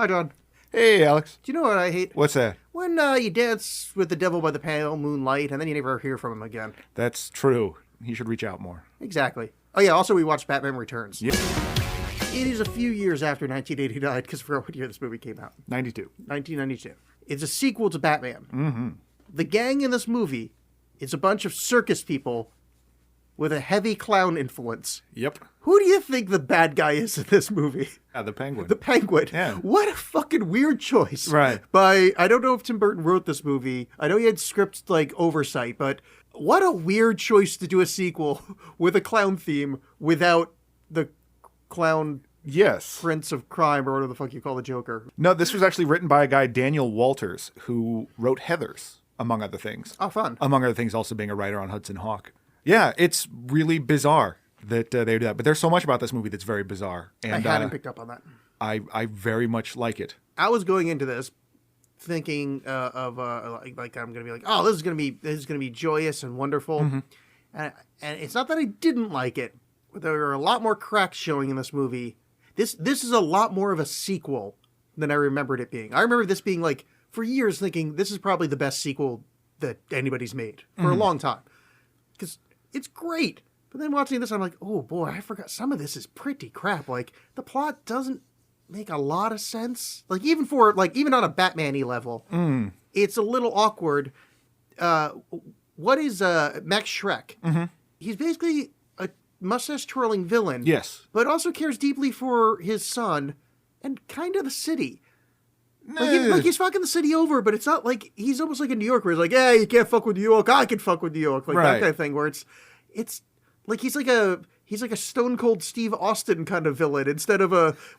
Hi, John. Hey, Alex. Do you know what I hate? What's that? When you dance with the devil by the pale moonlight and then you never hear from him again. That's true. He should reach out more. Exactly. Oh, yeah, also we watched Batman Returns. Yep. It is a few years after 1989, because I forgot what year this movie came out. 92. 1992. It's a sequel to Batman. Mm-hmm. The gang in this movie is a bunch of circus people with a heavy clown influence. Yep. Who do you think the bad guy is in this movie? The Penguin. The Penguin. Yeah. What a fucking weird choice. Right. I don't know if Tim Burton wrote this movie. I know he had script oversight, but what a weird choice to do a sequel with a clown theme without the clown Yes. prince of crime or whatever the fuck you call the Joker. No, this was actually written by a guy, Daniel Walters, who wrote Heathers, among other things. Oh, fun. Among other things, also being a writer on Hudson Hawk. Yeah, it's really bizarre that they do that. But there's so much about this movie that's very bizarre. And I hadn't picked up on that. I very much like it. I was going into this thinking I'm going to be like, oh, this is going to be joyous and wonderful. Mm-hmm. And it's not that I didn't like it, but there are a lot more cracks showing in this movie. This is a lot more of a sequel than I remembered it being. I remember this being like, for years thinking this is probably the best sequel that anybody's made for a long time. Because it's great. But then watching this, I'm like, oh boy, I forgot some of this is pretty crap. Like, the plot doesn't make a lot of sense. Like, even on a Batman-y level, it's a little awkward. What is Max Schreck? Mm-hmm. He's basically a mustache-twirling villain. Yes. But also cares deeply for his son and kind of the city. Like he's fucking the city over, but it's not like he's almost like a New Yorker. He's like, yeah, you can't fuck with New York. I can fuck with New York. Like that kind of thing where it's like he's like a Stone Cold Steve Austin kind of villain instead of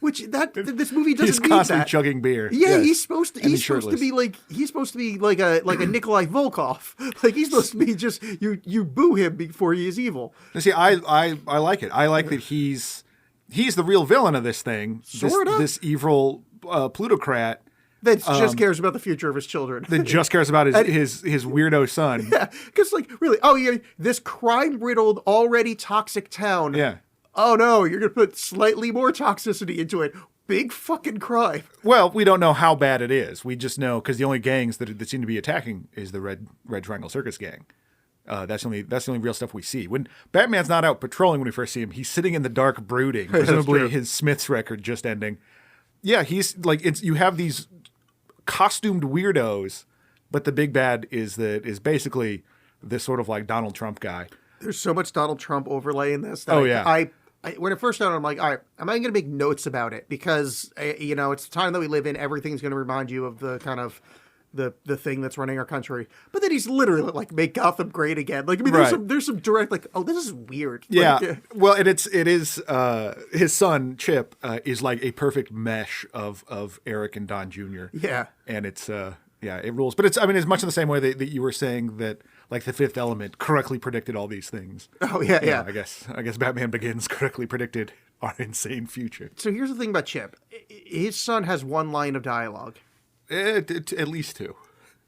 this movie doesn't He's need constantly that. chugging beer. Yeah, yes. he's supposed to be like a Nikolai Volkov. Like he's supposed to be just you boo him before he is evil. Now, see, I like it. I like that he's the real villain of this thing. Sort of. This evil plutocrat That just cares about the future of his children. that just cares about his weirdo son. Yeah, because really, this crime-riddled, already toxic town. Yeah. Oh no, you're gonna put slightly more toxicity into it. Big fucking crime. Well, we don't know how bad it is. We just know because the only gangs that seem to be attacking is the Red Triangle Circus Gang. That's the only real stuff we see. When Batman's not out patrolling when we first see him, he's sitting in the dark brooding. Presumably his Smith's record just ending. Yeah, he's like you have these costumed weirdos, but the big bad is basically this sort of like Donald Trump guy. There's so much Donald Trump overlay in this. I when it first started, I'm like, all right, am I going to make notes about it? Because it's the time that we live in. Everything's going to remind you of the kind of the thing that's running our country. But then he's literally like, make Gotham great again. Like, I mean, there's some direct like, oh, this is weird. Yeah. Like, well, it is his son Chip is like a perfect mesh of Eric and Don Jr. Yeah. And it's it rules. But it's much in the same way that you were saying that like The Fifth Element correctly predicted all these things. Oh yeah. I guess Batman Begins correctly predicted our insane future. So here's the thing about Chip. His son has one line of dialogue. At least two.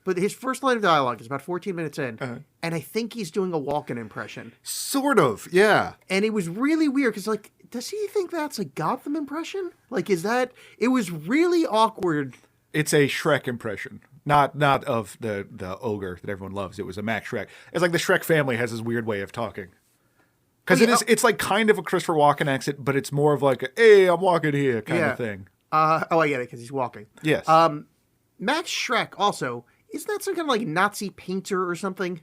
But his first line of dialogue is about 14 minutes in, and I think he's doing a Walken impression. Sort of, yeah. And it was really weird, because, like, does he think that's a Gotham impression? Like, it was really awkward. It's a Shrek impression, not of the ogre that everyone loves. It was a Max Shrek. It's like the Shrek family has this weird way of talking. Because it's like kind of a Christopher Walken accent, but it's more of like a, hey, I'm walking here kind of thing. I get it, because he's walking. Yes. Max Shrek also, isn't that some kind of like Nazi painter or something?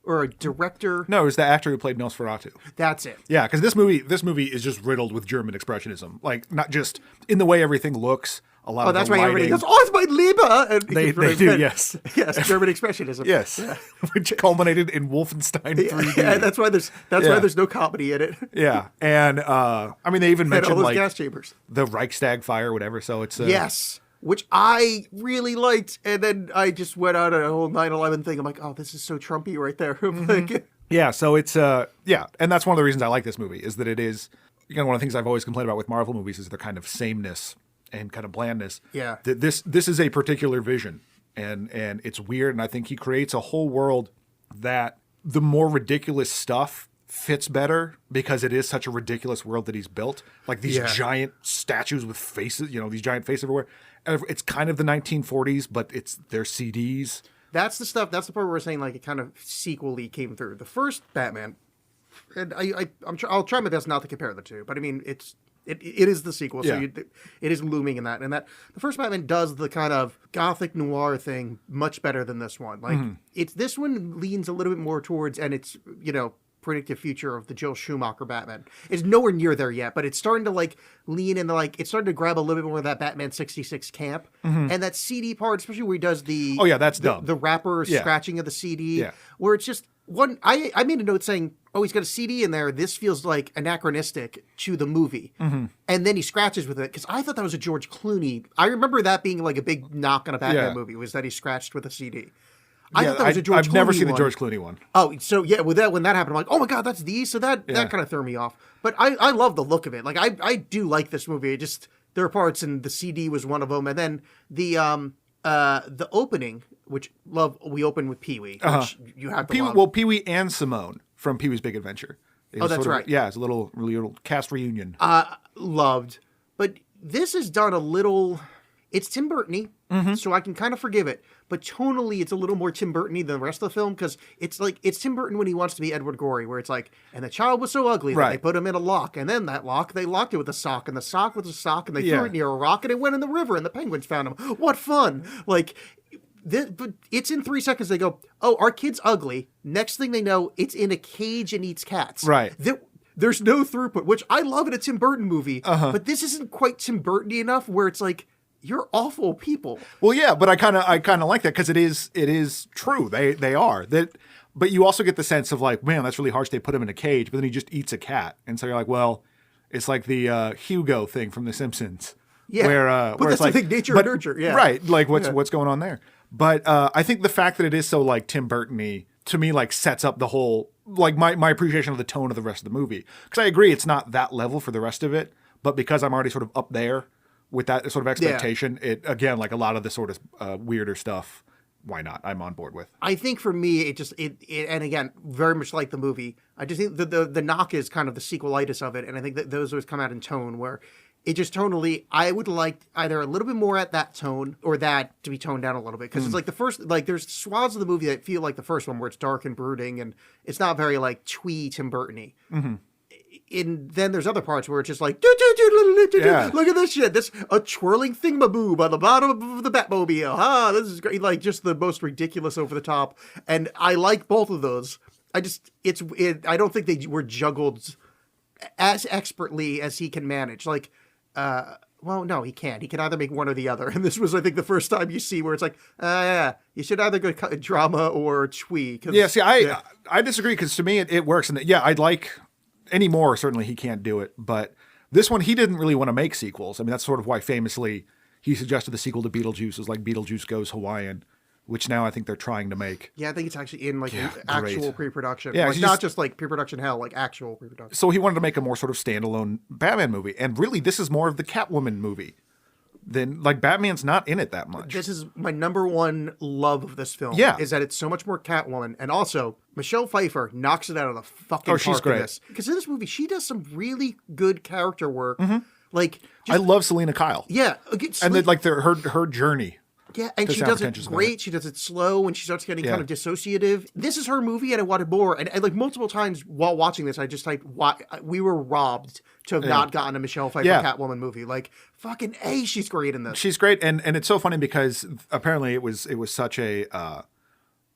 Or a director? No, it was the actor who played Nosferatu. That's it. Yeah, because this movie is just riddled with German expressionism. Like, not just in the way everything looks, a lot of the lighting. Oh, that's why everybody goes, oh, it's my Lieber! And they do, yes. Yes, German expressionism. Yes. Yeah. Which culminated in Wolfenstein 3D. Yeah, that's why there's no comedy in it. Yeah, and they even mentioned all those like gas chambers. The Reichstag fire or whatever, so it's... Yes. Which I really liked, and then I just went on a whole 9/11 thing. I'm like, oh, this is so Trumpy right there. Yeah, so it's and that's one of the reasons I like this movie is that it is one of the things I've always complained about with Marvel movies is their kind of sameness and kind of blandness. Yeah, this is a particular vision, and it's weird, and I think he creates a whole world that the more ridiculous stuff fits better because it is such a ridiculous world that he's built. Like these Yeah. giant statues with faces, these giant faces everywhere. And it's kind of the 1940s, but it's their CDs. That's the stuff. That's the part where we're saying like it kind of sequel-y came through. The first Batman, and I'll try my best not to compare the two, but I mean it is the sequel, so Yeah. it is looming in that. And that the first Batman does the kind of gothic noir thing much better than this one. Like this one leans a little bit more towards, and it's predictive future of the Joel Schumacher Batman. It's nowhere near there yet, but it's starting to like lean into like it's starting to grab a little bit more of that Batman 66 camp, and that CD part, especially where he does the That's dumb. The rapper scratching of the CD, Yeah. where it's just one. I made a note saying, "Oh, he's got a CD in there. This feels like anachronistic to the movie." And then he scratches with it because I thought that was a George Clooney. I remember that being like a big knock on a Batman movie was that he scratched with a CD. I thought that was a George Clooney I've never seen one. the George Clooney one. Oh, so yeah, when that happened, I'm like, oh my god, that's these. So that kind of threw me off. But I love the look of it. Like I do like this movie. It just there are parts, and the CD was one of them. And then the opening, which we open with Pee-wee, which you have to love. Well, Pee-wee and Simone from Pee-wee's Big Adventure. Oh, that's right. Yeah, it's a really little cast reunion. Loved, but this is done a little. It's Tim Burton-y, so I can kind of forgive it. But tonally, it's a little more Tim Burton-y than the rest of the film because it's like it's Tim Burton when he wants to be Edward Gorey, where it's like, and the child was so ugly that they put him in a lock, and then that lock they locked it with a sock, and the sock was a sock, and they threw it near a rock, and it went in the river, and the penguins found him. What fun! Like, but it's in 3 seconds. They go, oh, our kid's ugly. Next thing they know, it's in a cage and eats cats. Right. There's no throughput, which I love in a Tim Burton movie, but this isn't quite Tim Burton-y enough where it's like, you're awful people. Well, yeah, but I kind of like that because it is true. They are that, but you also get the sense of like, man, that's really harsh. They put him in a cage, but then he just eats a cat, and so you're like, well, it's like the Hugo thing from The Simpsons. Yeah, where but it's that's the thing, nature and nurture. Yeah, right. Like what's going on there? But I think the fact that it is so like Tim Burton-y to me like sets up the whole like my appreciation of the tone of the rest of the movie. Because I agree, it's not that level for the rest of it, but because I'm already sort of up there with that sort of expectation, it again, like a lot of the sort of weirder stuff, why not? I'm on board with. I think for me, it and again, very much like the movie, I just think the knock is kind of the sequelitis of it, and I think that those always come out in tone where it just tonally, I would like either a little bit more at that tone or that to be toned down a little bit because it's like the first, like there's swaths of the movie that feel like the first one where it's dark and brooding and it's not very like twee Tim Burton-y. And then there's other parts where it's just like, look at this shit. This a twirling thingamaboob on the bottom of the Batmobile. This is great. Like just the most ridiculous over the top. And I like both of those. I don't think they were juggled as expertly as he can manage. Like, well, no, he can't. He can either make one or the other. And this was, I think, the first time you see where it's like, you should either go drama or twee. Yeah, see, I disagree because to me it works. And yeah, I'd like any more. Certainly he can't do it. But this one, he didn't really want to make sequels. I mean, that's sort of why famously he suggested the sequel to Beetlejuice is like Beetlejuice Goes Hawaiian, which now I think they're trying to make. Yeah, I think it's actually in like actual pre-production. Yeah, like, not just like pre-production hell, like actual pre-production. So he wanted to make a more sort of standalone Batman movie. And really, this is more of the Catwoman movie than like Batman's not in it that much. This is my number one love of this film. Yeah. Is that it's so much more Catwoman. And also, Michelle Pfeiffer knocks it out of the fucking park she's great. in this. Because in this movie, she does some really good character work. Like, I love Selena Kyle. Yeah. And then like her journey. Yeah, and she does it great. She does it slow when she starts getting kind of dissociative. This is her movie, and I wanted more. And like multiple times while watching this, I just typed, we were robbed to have not gotten a Michelle Pfeiffer Catwoman movie. Like, fucking A, she's great in this. She's great, and it's so funny because apparently it was such a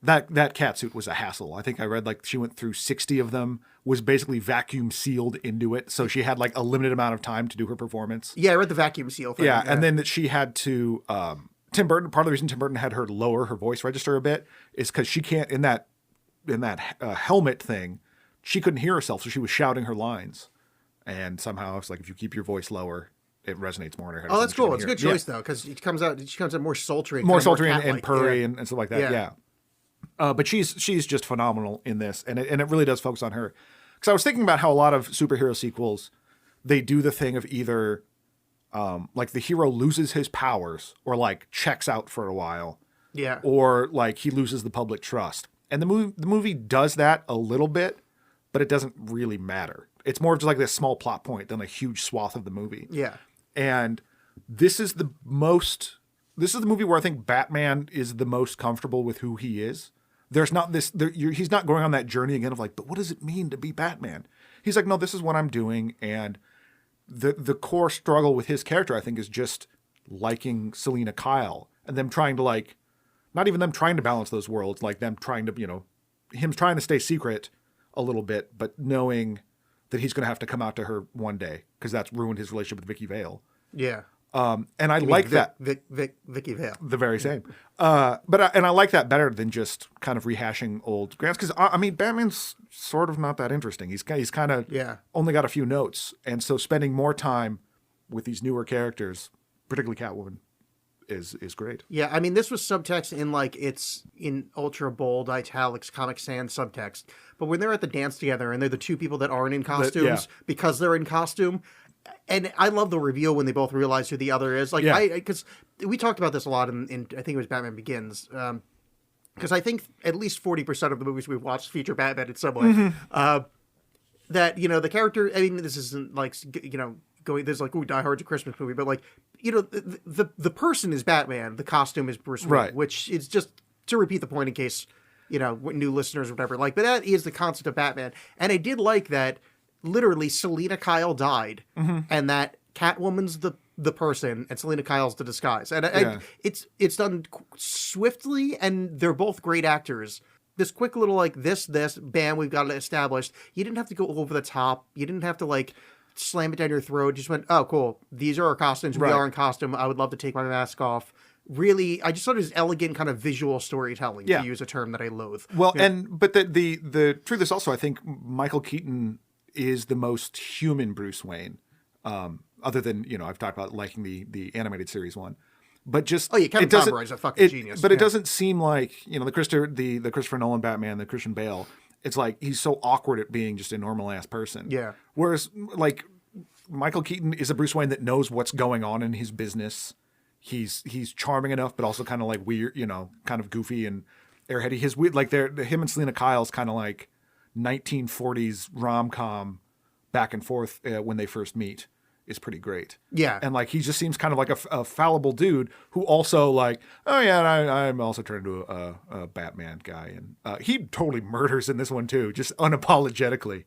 that cat suit was a hassle. I think I read like she went through 60 of them, was basically vacuum sealed into it, so she had like a limited amount of time to do her performance. Yeah, I read the vacuum seal thing. Yeah, and then that she had to Tim Burton. Part of the reason Tim Burton had her lower her voice register a bit is because she can't in that helmet thing. She couldn't hear herself, so she was shouting her lines, and somehow it's like if you keep your voice lower, it resonates more in her head. Oh, that's cool. It's a good choice though, because she comes out more sultry, and purry and stuff like that. Yeah. But she's just phenomenal in this, and it really does focus on her. Because I was thinking about how a lot of superhero sequels, they do the thing of either like the hero loses his powers or like checks out for a while, or like he loses the public trust. And the movie does that a little bit, but it doesn't really matter. It's more of just like this small plot point than a huge swath of the movie. Yeah. And this is the movie where I think Batman is the most comfortable with who he is. There's not this, he's not going on that journey again of like, but what does it mean to be Batman? He's like, no, this is what I'm doing. And the core struggle with his character, I think, is just liking Selena Kyle and them trying to like, not even them trying to balance those worlds, like them trying to, him trying to stay secret a little bit, but knowing that he's going to have to come out to her one day because that's ruined his relationship with Vicky Vale. Yeah. And I like that. Vicky Vale. The very same. But I like that better than just kind of rehashing old grants. Because, I mean, Batman's sort of not that interesting. He's kind of only got a few notes. And so spending more time with these newer characters, particularly Catwoman, is great. Yeah, I mean, this was subtext in, like, it's in ultra bold, italics, Comic Sans subtext. But when they're at the dance together and they're the two people that aren't in costumes because they're in costume... And I love the reveal when they both realize who the other is. Like, because we talked about this a lot in I think it was Batman Begins. Because I think at least 40% of the movies we've watched feature Batman in some way. Mm-hmm. That, the character, I mean, this isn't like, going, there's like, ooh, Die Hard's a Christmas movie. But like, the person is Batman. The costume is Bruce Wayne. Right. Which is just to repeat the point in case, new listeners or whatever. Like, but that is the concept of Batman. And I did like that. Literally, Selena Kyle died, and that Catwoman's the person, and Selena Kyle's the disguise. And it's done swiftly, and they're both great actors. This quick little, like, this, bam, we've got it established. You didn't have to go over the top. You didn't have to, like, slam it down your throat. You just went, oh, cool. These are our costumes. Right. We are in costume. I would love to take my mask off. Really, I just thought it was elegant kind of visual storytelling, to use a term that I loathe. Well, but the truth is also, I think Michael Keaton is the most human Bruce Wayne, other than, I've talked about liking the animated series one, but just Kevin Conroy's a fucking genius. But it doesn't seem like the Christopher Nolan Batman, the Christian Bale. It's like he's so awkward at being just a normal ass person. Yeah. Whereas like Michael Keaton is a Bruce Wayne that knows what's going on in his business. He's charming enough, but also kind of like weird, kind of goofy and airheady. His weird, like him and Selena Kyle's kind of like 1940s rom-com back and forth when they first meet is pretty great. Yeah. And like he just seems kind of like a fallible dude who also like, oh yeah, I'm also turned into a Batman guy. And he totally murders in this one too, just unapologetically.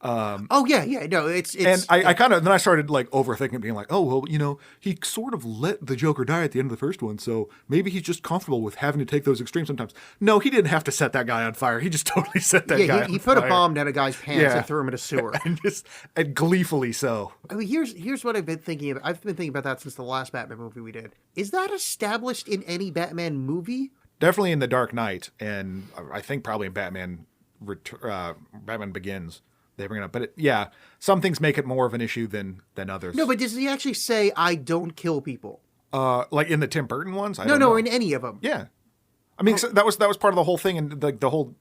No, it's and I kind of then I started like overthinking, being like, oh well, he sort of let the Joker die at the end of the first one, so maybe he's just comfortable with having to take those extremes sometimes. No, he didn't have to set that guy on fire. He just totally set that guy. He put a bomb down a guy's pants and threw him in a sewer, and gleefully so. I mean, here's what I've been thinking about. I've been thinking about that since the last Batman movie we did. Is that established in any Batman movie? Definitely in The Dark Knight, and I think probably in Batman Begins. They bring it up, but some things make it more of an issue than others. No, but does he actually say, "I don't kill people"? Like in the Tim Burton ones? No, in any of them. Yeah, I mean so that was part of the whole thing, and like the whole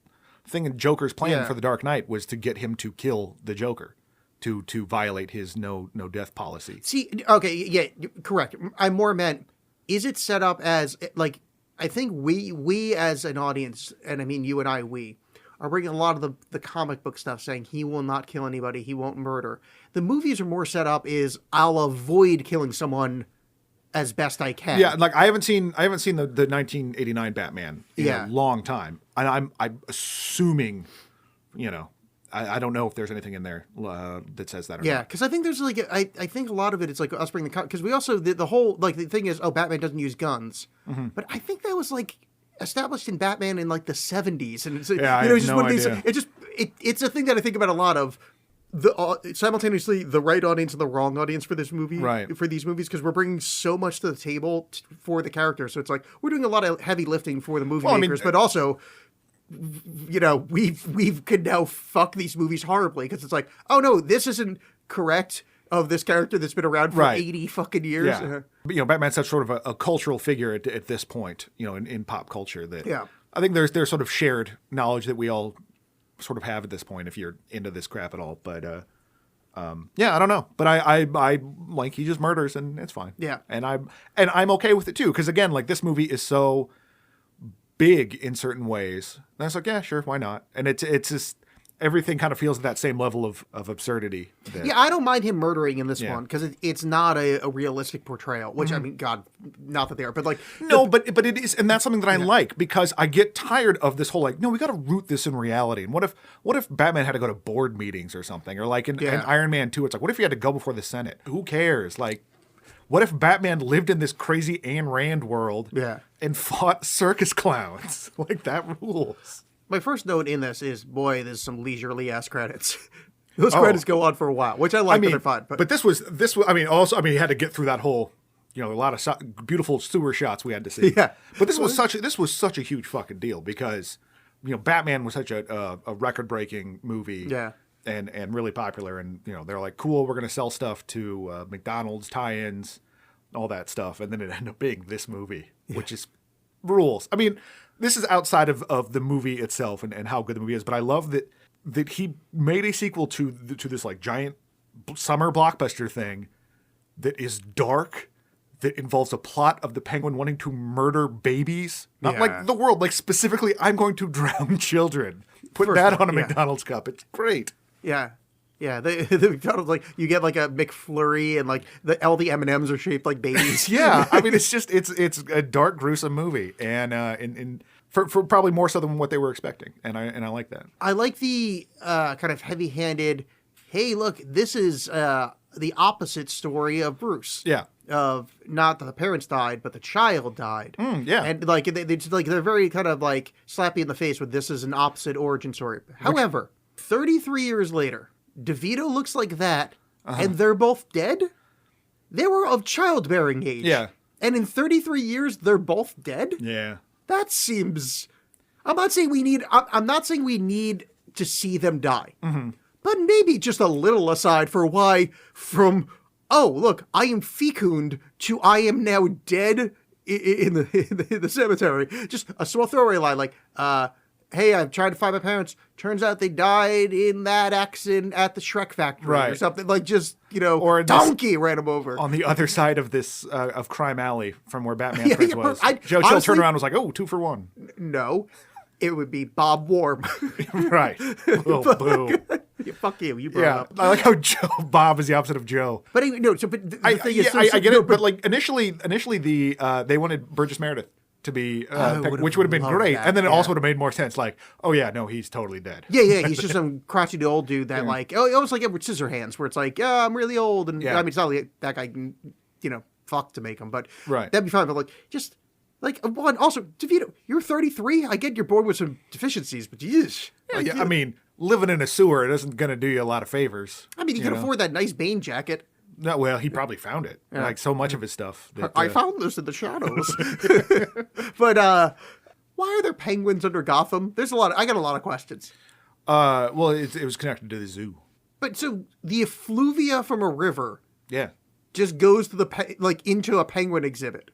thing in Joker's plan for the Dark Knight was to get him to kill the Joker, to violate his no death policy. See, okay, yeah, correct. I more meant, is it set up as like I think we as an audience, and I mean you and I, are bringing a lot of the comic book stuff saying he will not kill anybody, he won't murder. The movies are more set up is I'll avoid killing someone as best I can. Yeah, like I haven't seen the 1989 Batman in a long time. And I'm assuming, I don't know if there's anything in there that says that or not. Yeah, because I think there's like I think a lot of it it's like us bringing the because we also the whole like the thing is Batman doesn't use guns. Mm-hmm. But I think that was like established in Batman in like the 70s, and it's, I have no idea. It's a thing that I think about a lot of simultaneously the right audience and the wrong audience for this movie, for these movies, because we're bringing so much to the table for the character. So it's like we're doing a lot of heavy lifting for the movie makers, but also we could now fuck these movies horribly because it's like, oh no, this isn't correct of this character that's been around for 80 fucking years. Yeah. But, Batman's such sort of a cultural figure at this point, in pop culture that I think there's sort of shared knowledge that we all sort of have at this point if you're into this crap at all. But I don't know. But I like he just murders and it's fine. Yeah. And I'm okay with it too, because again, like this movie is so big in certain ways. And it's like, yeah, sure, why not? And it's everything kind of feels at that same level of absurdity. Yeah, I don't mind him murdering in this Yeah. one because it's not a realistic portrayal. Which I mean, God, not that they are, but like No, but it is, and that's something that I like because I get tired of this whole like, no, we got to root this in reality. And what if Batman had to go to board meetings or something, or like in Iron Man 2, it's like, what if he had to go before the Senate? Who cares? Like, what if Batman lived in this crazy Ayn Rand world and fought circus clowns? Like, that rules. My first note in this is, boy, there's some leisurely ass credits. Those credits go on for a while, which I like. They're fun. But this was. I mean, also, he had to get through that whole, a lot of beautiful sewer shots we had to see. Yeah. But this was such a huge fucking deal because, Batman was such a record breaking movie. Yeah. And really popular, and they're like, cool, we're gonna sell stuff to McDonald's, tie-ins, all that stuff, and then it ended up being this movie, which is rules. I mean, this is outside of the movie itself and how good the movie is, but I love that he made a sequel to this like giant summer blockbuster thing that is dark, that involves a plot of the Penguin wanting to murder babies, not like the world, like specifically, I'm going to drown children. Put that on a McDonald's cup. It's great. Yeah. Yeah, the McDonald's, like, you get like a McFlurry and like all the M&Ms are shaped like babies. Yeah, I mean, it's a dark, gruesome movie, and for probably more so than what they were expecting, and I like that. I like the kind of heavy-handed, hey, look, this is the opposite story of Bruce. Yeah. Of not that the parents died, but the child died. Yeah. And like they're very kind of like slappy in the face with this is an opposite origin story. However, 33 years later, DeVito looks like that, and they're both dead. They were of childbearing age. Yeah. And in 33 years, they're both dead. Yeah. That seems. I'm not saying we need to see them die, but maybe just a little aside for why from. Oh, look, I am fecund to I am now dead in the cemetery. Just a small throwaway line like, hey, I'm trying to find my parents. Turns out they died in that accident at the Shrek factory or something. Like just, or donkey ran them over. On the other side of this, of Crime Alley from where Batman Prince was. Joe honestly, Chill turned around and was like, oh, 2 for 1. No, it would be Bob Warm. Right. Oh, boo. Fuck you, you brought it up. I like how Bob is the opposite of Joe. But anyway, no, so but the thing is, I get it, but like initially they wanted Burgess Meredith to be, which would have been great, and then it also would have made more sense. Like, oh yeah, no, he's totally dead. Yeah, he's just some crotchety old dude that like, almost like Edward Scissorhands, where it's like, I'm really old, and I mean, it's not like that guy can, fuck to make him, but that'd be fine. But like, just like one. Also, DeVito, you're 33. I get you're born with some deficiencies, but yeesh. I mean, living in a sewer, it isn't going to do you a lot of favors. I mean, you can afford that nice Bane jacket. No, well, he probably found it. Yeah. Like so much of his stuff. I found this in the shadows. But why are there penguins under Gotham? I got a lot of questions. Well, it was connected to the zoo. But so the effluvia from a river, just goes to into a penguin exhibit.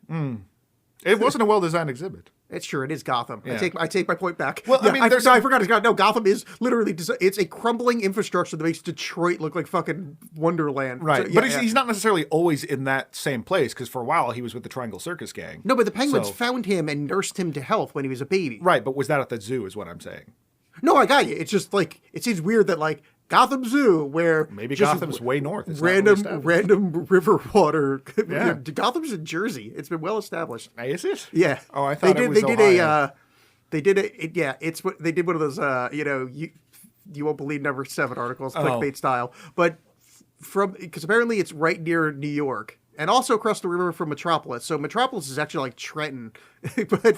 It wasn't a well-designed exhibit. It's true. It is Gotham. Yeah. I take my point back. Well, I mean, I forgot. No, Gotham is literally it's a crumbling infrastructure that makes Detroit look like fucking Wonderland. Right, so, but he's not necessarily always in that same place because for a while he was with the Triangle Circus Gang. No, but the Penguins found him and nursed him to health when he was a baby. Right, but was that at the zoo? Is what I'm saying. No, I got you. It's just like it seems weird that like Gotham Zoo, where maybe Gotham's way north. It's random river water. Yeah. Gotham's in Jersey. It's been well established. Is it? Yeah. Oh, I thought they did one of those. You won't believe number 7 articles, clickbait style, but because apparently it's right near New York. And also across the river from Metropolis. So Metropolis is actually like Trenton. But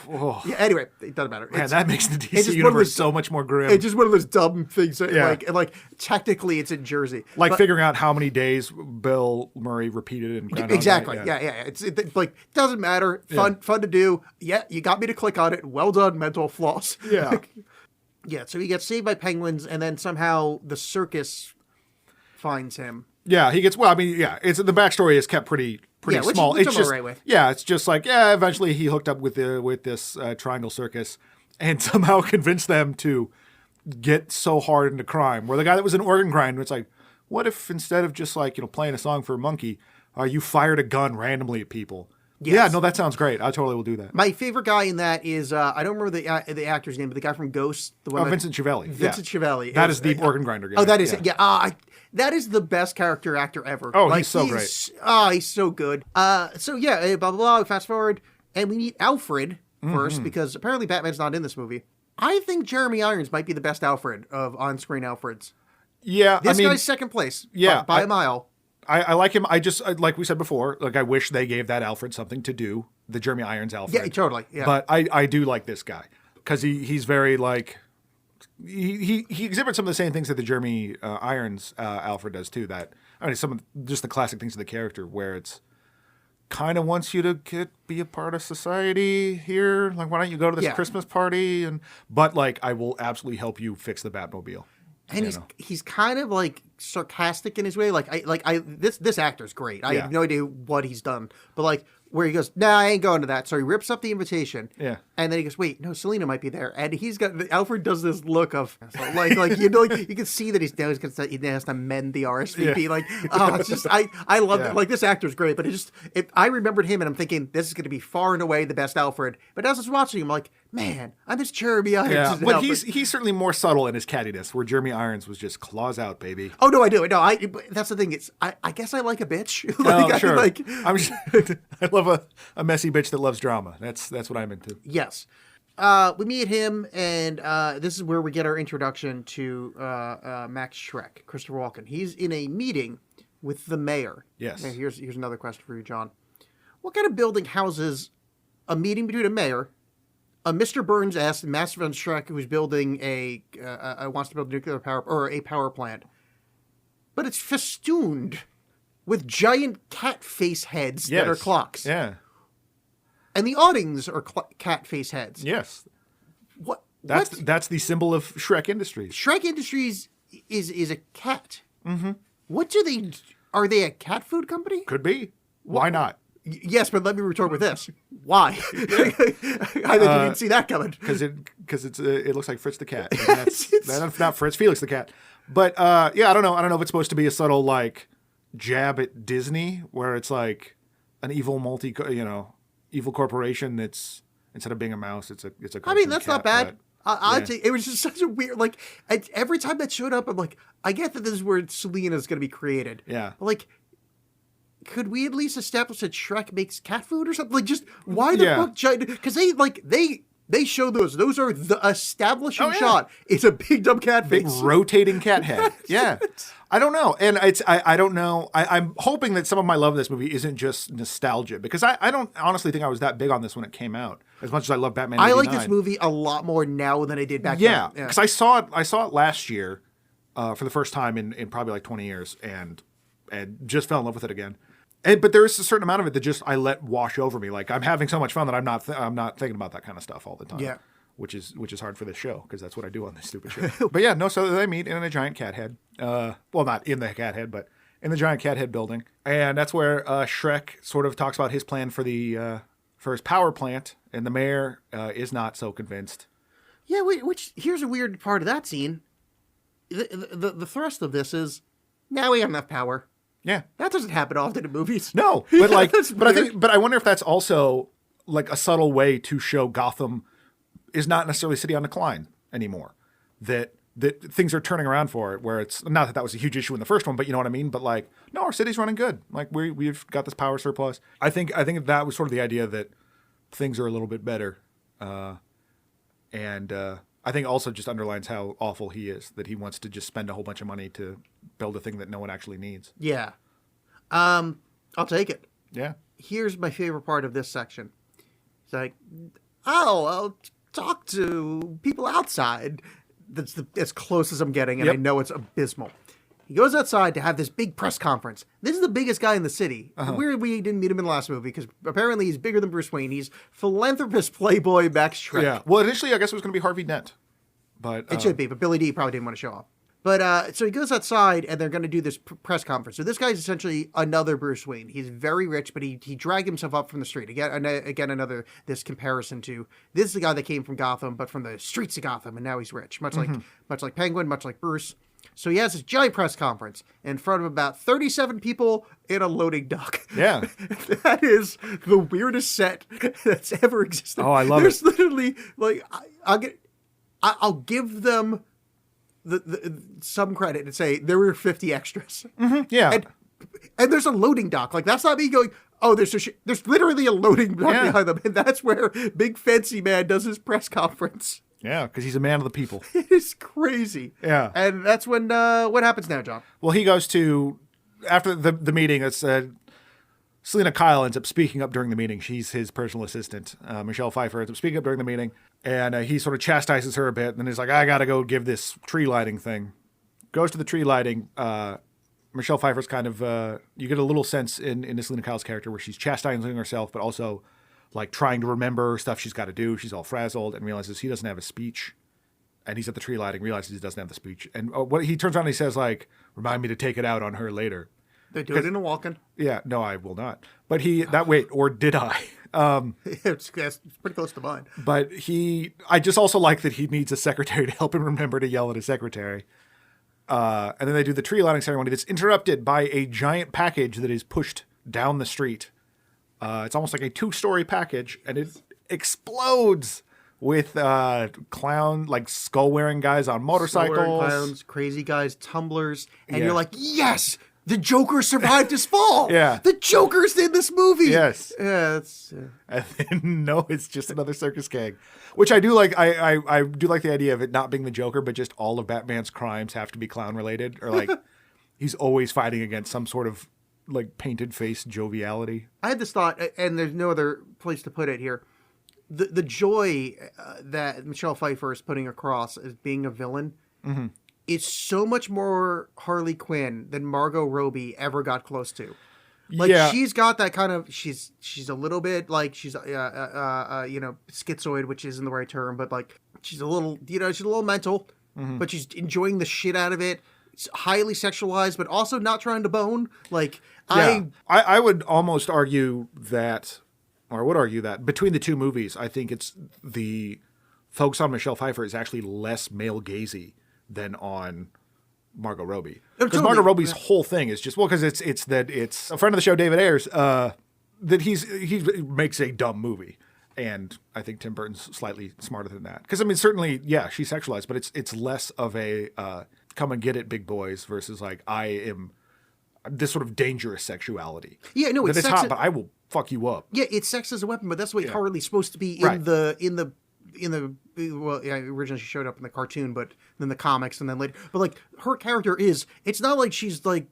anyway, it doesn't matter. Man, that makes the DC universe so much more grim. It's just one of those dumb things. Like technically it's in Jersey. Like figuring out how many days Bill Murray repeated in Groundhog Exactly. Day. Yeah. It like doesn't matter. Fun to do. Yeah, you got me to click on it. Well done, mental floss. Yeah. Yeah, so he gets saved by penguins and then somehow the circus finds him. Yeah, he gets. Well, I mean, it's the backstory is kept pretty small. Which it's I'm just all right with. It's just like eventually he hooked up with this Triangle Circus and somehow convinced them to get so hard into crime. Where the guy that was an organ grinder, it's like, what if instead of just like playing a song for a monkey, you fired a gun randomly at people? Yes. Yeah, no, that sounds great. I totally will do that. My favorite guy in that is I don't remember the actor's name, but the guy from Ghost, the one Vincent Chiavelli. Vincent Chiavelli. That is the organ grinder guy. Oh, that is it. Yeah, that is the best character actor ever. Oh, he's so great. He's so good. So yeah, blah blah blah. Fast forward, and we meet Alfred first because apparently Batman's not in this movie. I think Jeremy Irons might be the best Alfred of on-screen Alfreds. Yeah, This guy's second place. Yeah, by a mile. I like him. Like we said before, like I wish they gave that Alfred something to do, the Jeremy Irons Alfred. Yeah, totally. Yeah. But I do like this guy because he's very like he exhibits some of the same things that the Jeremy Irons Alfred does too. That I mean, some of just the classic things of the character where it's kind of wants you to be a part of society here. Like, why don't you go to this Christmas party? But like, I will absolutely help you fix the Batmobile. And he's kind of like sarcastic in his way. This actor's great. I have no idea what he's done, but like where he goes, "Nah, I ain't going to that." So he rips up the invitation. Yeah. And then he goes, "Wait, no, Selena might be there." And Alfred does this look of like you can see that he has to mend the RSVP. Yeah. It's just I love it. Like, this actor's great, but I remembered him and I'm thinking this is going to be far and away the best Alfred. But as I was watching him, I'm like, man, I miss Jeremy Irons. Yeah, but he's certainly more subtle in his cattiness, where Jeremy Irons was just claws out, baby. Oh no, I do. No, that's the thing. I guess I like a bitch. Sure. I love a messy bitch that loves drama. That's what I'm into. Yes. We meet him, and this is where we get our introduction to Max Schreck, Christopher Walken. He's in a meeting with the mayor. Yes. Now, here's another question for you, John. What kind of building houses a meeting between a mayor, a Mr. Burns-esque Master von Schreck who's building wants to build a nuclear power or a power plant, but it's festooned with giant cat face heads that are clocks. Yeah. And the awnings are cat face heads. Yes. What? That's the symbol of Schreck Industries. Schreck Industries is a cat. Mm-hmm. What do they? Are they a cat food company? Could be. Why not? Yes, but let me retort with this: why? I didn't see that coming. Because it looks like Fritz the cat. That's not Fritz, Felix the cat. But I don't know. I don't know if it's supposed to be a subtle like jab at Disney, where it's like an evil evil corporation that's instead of being a mouse, it's a. I mean, that's cat, not bad. It was just such a weird every time that showed up, I'm like, I get that this is where Selena's going to be created. Yeah. But like, could we at least establish that Shrek makes cat food or something? Like, just why the fuck? Because they show those. Those are the establishing shot. It's a big dumb cat face. Big rotating cat head. Yeah. I don't know. And I don't know. I'm hoping that some of my love of this movie isn't just nostalgia, because I don't honestly think I was that big on this when it came out. As much as I love Batman 89. I like this movie a lot more now than I did back then. Yeah. Because I saw it last year for the first time in probably like 20 years and just fell in love with it again. But there is a certain amount of it that just I let wash over me. Like, I'm having so much fun that I'm not thinking about that kind of stuff all the time. Yeah. Which is hard for this show, because that's what I do on this stupid show. But yeah, no. So they meet in a giant cat head. Well, not in the cat head, but in the giant cat head building, and that's where Shrek sort of talks about his plan for his power plant, and the mayor is not so convinced. Yeah. Which here's a weird part of that scene. The thrust of this is now we have enough power. Yeah, that doesn't happen often in movies. No, but I wonder if that's also like a subtle way to show Gotham is not necessarily a city on decline anymore. That things are turning around for it, where it's not that was a huge issue in the first one, but you know what I mean. But like, no, our city's running good. Like we've got this power surplus. I think that was sort of the idea that things are a little bit better, and I think also just underlines how awful he is, that he wants to just spend a whole bunch of money to build a thing that no one actually needs. Yeah. I'll take it. Yeah. Here's my favorite part of this section. It's like, I'll talk to people outside. That's as close as I'm getting, and I know it's abysmal. He goes outside to have this big press conference. This is the biggest guy in the city. Weird we didn't meet him in the last movie, because apparently he's bigger than Bruce Wayne. He's philanthropist playboy Max Schreck. Yeah. Well, initially I guess it was going to be Harvey Dent, but it should be. But Billy D probably didn't want to show up. But so he goes outside, and they're going to do this press conference. So this guy's essentially another Bruce Wayne. He's very rich, but he dragged himself up from the street. Again, another this comparison to this is the guy that came from Gotham, but from the streets of Gotham, and now he's rich, much like Penguin, much like Bruce. So he has this giant press conference in front of about 37 people in a loading dock. Yeah. That is the weirdest set that's ever existed. Oh, I love There's it. literally, like, I'll give them some credit and say there were 50 extras. Yeah. And there's a loading dock. Like, that's not me going, oh, there's literally a loading dock behind them. And that's where Big Fancy Man does his press conference. Yeah, because he's a man of the people. It is crazy. Yeah. And that's when, what happens now, John? Well, he goes to, after the meeting, it's Selena Kyle ends up speaking up during the meeting. She's his personal assistant. Michelle Pfeiffer ends up speaking up during the meeting. And he sort of chastises her a bit. And then he's like, I got to go give this tree lighting thing. Goes to the tree lighting. Michelle Pfeiffer's kind of, you get a little sense in Selena Kyle's character where she's chastising herself, but also like trying to remember stuff she's got to do. She's all frazzled and realizes he doesn't have a speech. And he's at the tree lighting, realizes he doesn't have the speech. And what he turns around and he says, like, remind me to take it out on her later. They do it in a walk-in. Yeah, no, I will not. But or did I? It's pretty close to mine. But I just also like that he needs a secretary to help him remember to yell at his secretary. And then they do the tree lighting ceremony that's interrupted by a giant package that is pushed down the street. It's almost like a 2-story package, and it explodes with clown, like skull-wearing guys on motorcycles. Skull-wearing clowns, crazy guys, tumblers. And you're like, yes! The Joker survived his fall! Yeah. The Joker's in this movie! Yes. Yeah, it's... And then, no, it's just another circus gang. Which I do like. I do like the idea of it not being the Joker, but just all of Batman's crimes have to be clown-related. Or, like, he's always fighting against some sort of, like, painted-face joviality. I had this thought, and there's no other place to put it here. The joy that Michelle Pfeiffer is putting across as being a villain is so much more Harley Quinn than Margot Robbie ever got close to. Like, she's got that kind of, she's a little bit like, she's, schizoid, which isn't the right term, but like, she's a little, she's a little mental, but she's enjoying the shit out of it. It's highly sexualized, but also not trying to bone. Like, yeah. I would almost argue that, or would argue that between the two movies, I think it's the focus on Michelle Pfeiffer is actually less male gazy than on Margot Robbie. Because Margot Robbie's whole thing is just, because it's a friend of the show, David Ayers, that he makes a dumb movie. And I think Tim Burton's slightly smarter than that. Because, I mean, certainly, yeah, she's sexualized, but it's less of a come and get it, big boys, versus like, I am this sort of dangerous sexuality. Yeah, no, it's hot, but I will fuck you up. Yeah, it's sex as a weapon, but that's the way Harley's supposed to be in the well, yeah, originally she showed up in the cartoon, but then the comics, and then later. But like, her character is, it's not like she's like,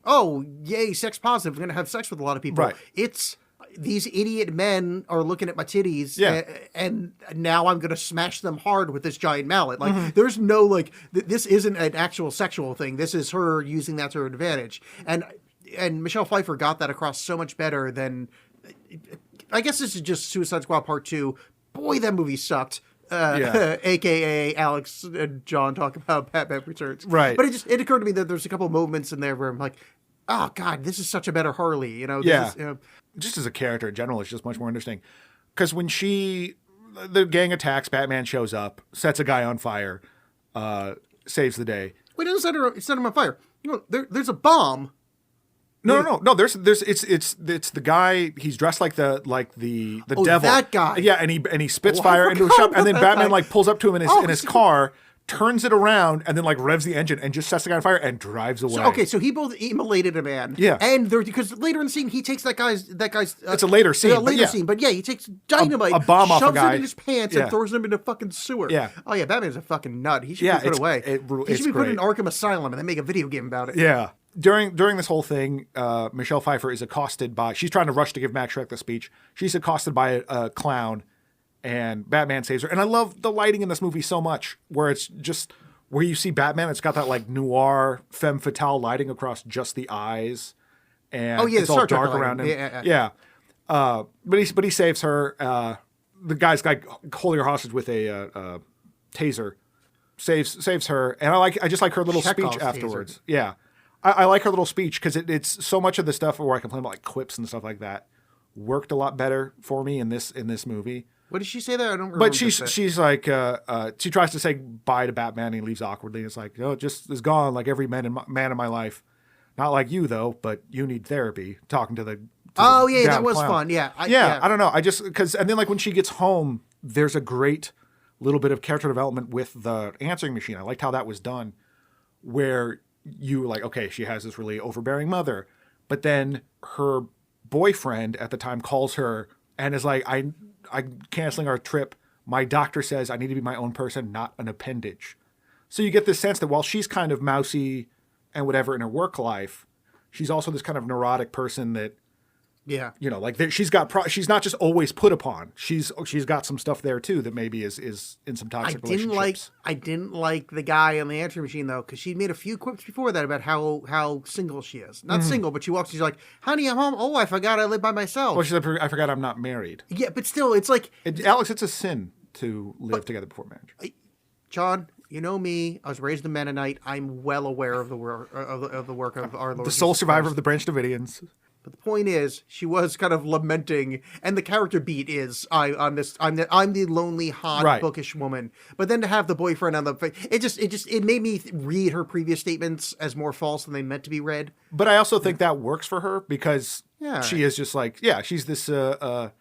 oh, yay, sex positive, I'm gonna have sex with a lot of people. Right. It's, these idiot men are looking at my titties, and now I'm going to smash them hard with this giant mallet. Like, there's no, like, this isn't an actual sexual thing. This is her using that to her advantage. And Michelle Pfeiffer got that across so much better than, I guess this is just Suicide Squad Part 2. Boy, that movie sucked. AKA Alex and John talk about Batman Returns. Right. But it occurred to me that there's a couple of moments in there where I'm like, oh, God, this is such a better Harley. Just as a character in general, it's just much more interesting. Because when the gang attacks, Batman shows up, sets a guy on fire, saves the day. Wait, it doesn't set him on fire. There's a bomb. No. It's the guy. He's dressed like the devil. That guy. Yeah, and he spits fire into a shop, and then Batman like pulls up to him in his car, turns it around, and then like revs the engine and just sets the guy on fire and drives away. So he both immolated a man. Yeah, and because later in the scene he takes that guy's. It's a later scene. But yeah, he takes dynamite, a bomb off a guy, shoves it in his pants, and throws him in a fucking sewer. Yeah. Oh yeah, Batman's a fucking nut. He should be put away. He should be put in Arkham Asylum and then make a video game about it. Yeah. During this whole thing, Michelle Pfeiffer is accosted by. She's trying to rush to give Max Schreck the speech. She's accosted by a clown, and Batman saves her. And I love the lighting in this movie so much, where it's just. Where you see Batman, it's got that like noir femme fatale lighting across just the eyes, and it's all dark around him. Yeah. But he saves her. The guy's like holding her hostage with a taser, saves her, and I just like her little speech afterwards. Taser. Yeah, I like her little speech because it's so much of the stuff where I complain about like quips and stuff like that worked a lot better for me in this movie. What did she say there? I don't remember. But she's like, she tries to say bye to Batman and he leaves awkwardly. It's like, oh, just is gone like every man in my life. Not like you, though, but you need therapy. Talking to the that was clown. fun. Yeah. I don't know. And then like when she gets home, there's a great little bit of character development with the answering machine. I liked how that was done, where you like, okay, she has this really overbearing mother, but then her boyfriend at the time calls her and is like, I'm canceling our trip. My doctor says I need to be my own person, not an appendage. So you get this sense that while she's kind of mousy and whatever in her work life, she's also this kind of neurotic person that, like she's not just always put upon. She's got some stuff there too that maybe is in some toxic relationships. I didn't like the guy on the answering machine though, because she made a few quips before that about how single she is. Not single, but she walks. She's like, "Honey, I'm home. Oh, I forgot I live by myself." Well, she said, "I forgot I'm not married." Yeah, but still, it's like Alex, it's a sin to live together before marriage. John, you know me. I was raised a Mennonite. I'm well aware of the work of our Lord. The sole Jesus survivor Christ. of the Branch Davidians. But the point is, she was kind of lamenting, and the character beat is I'm the lonely, hot, bookish woman. But then to have the boyfriend on the it made me read her previous statements as more false than they meant to be read. But I also think that works for her because she is just like she's this a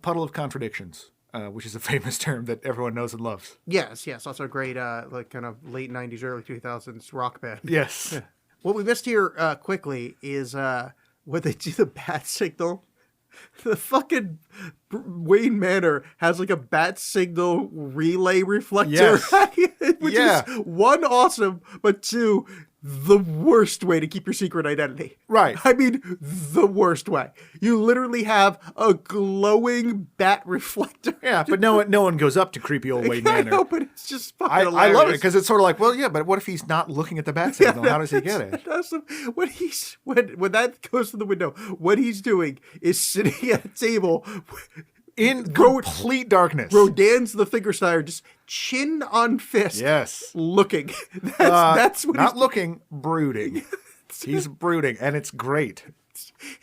puddle of contradictions. Which is a famous term that everyone knows and loves. Yes. Also a great, like kind of late 90s, early 2000s rock band. Yes. What we missed here quickly is when they do the bat signal. The fucking Wayne Manor has like a bat signal relay reflector. Yes. Which is one, awesome, but two, the worst way to keep your secret identity. Right. I mean, the worst way. You literally have a glowing bat reflector. Yeah, but no one goes up to creepy old Wayne Manor. I know, but it's just fucking I hilarious. love it because it's sort of like, well, yeah, but what if he's not looking at the bat signal? How does he get it? Awesome. When that goes to the window, what he's doing is sitting at a table in complete darkness. Rodin's the Fingersteiner, just chin on fist. Yes. Looking. That's what not looking, brooding. He's brooding, and it's great.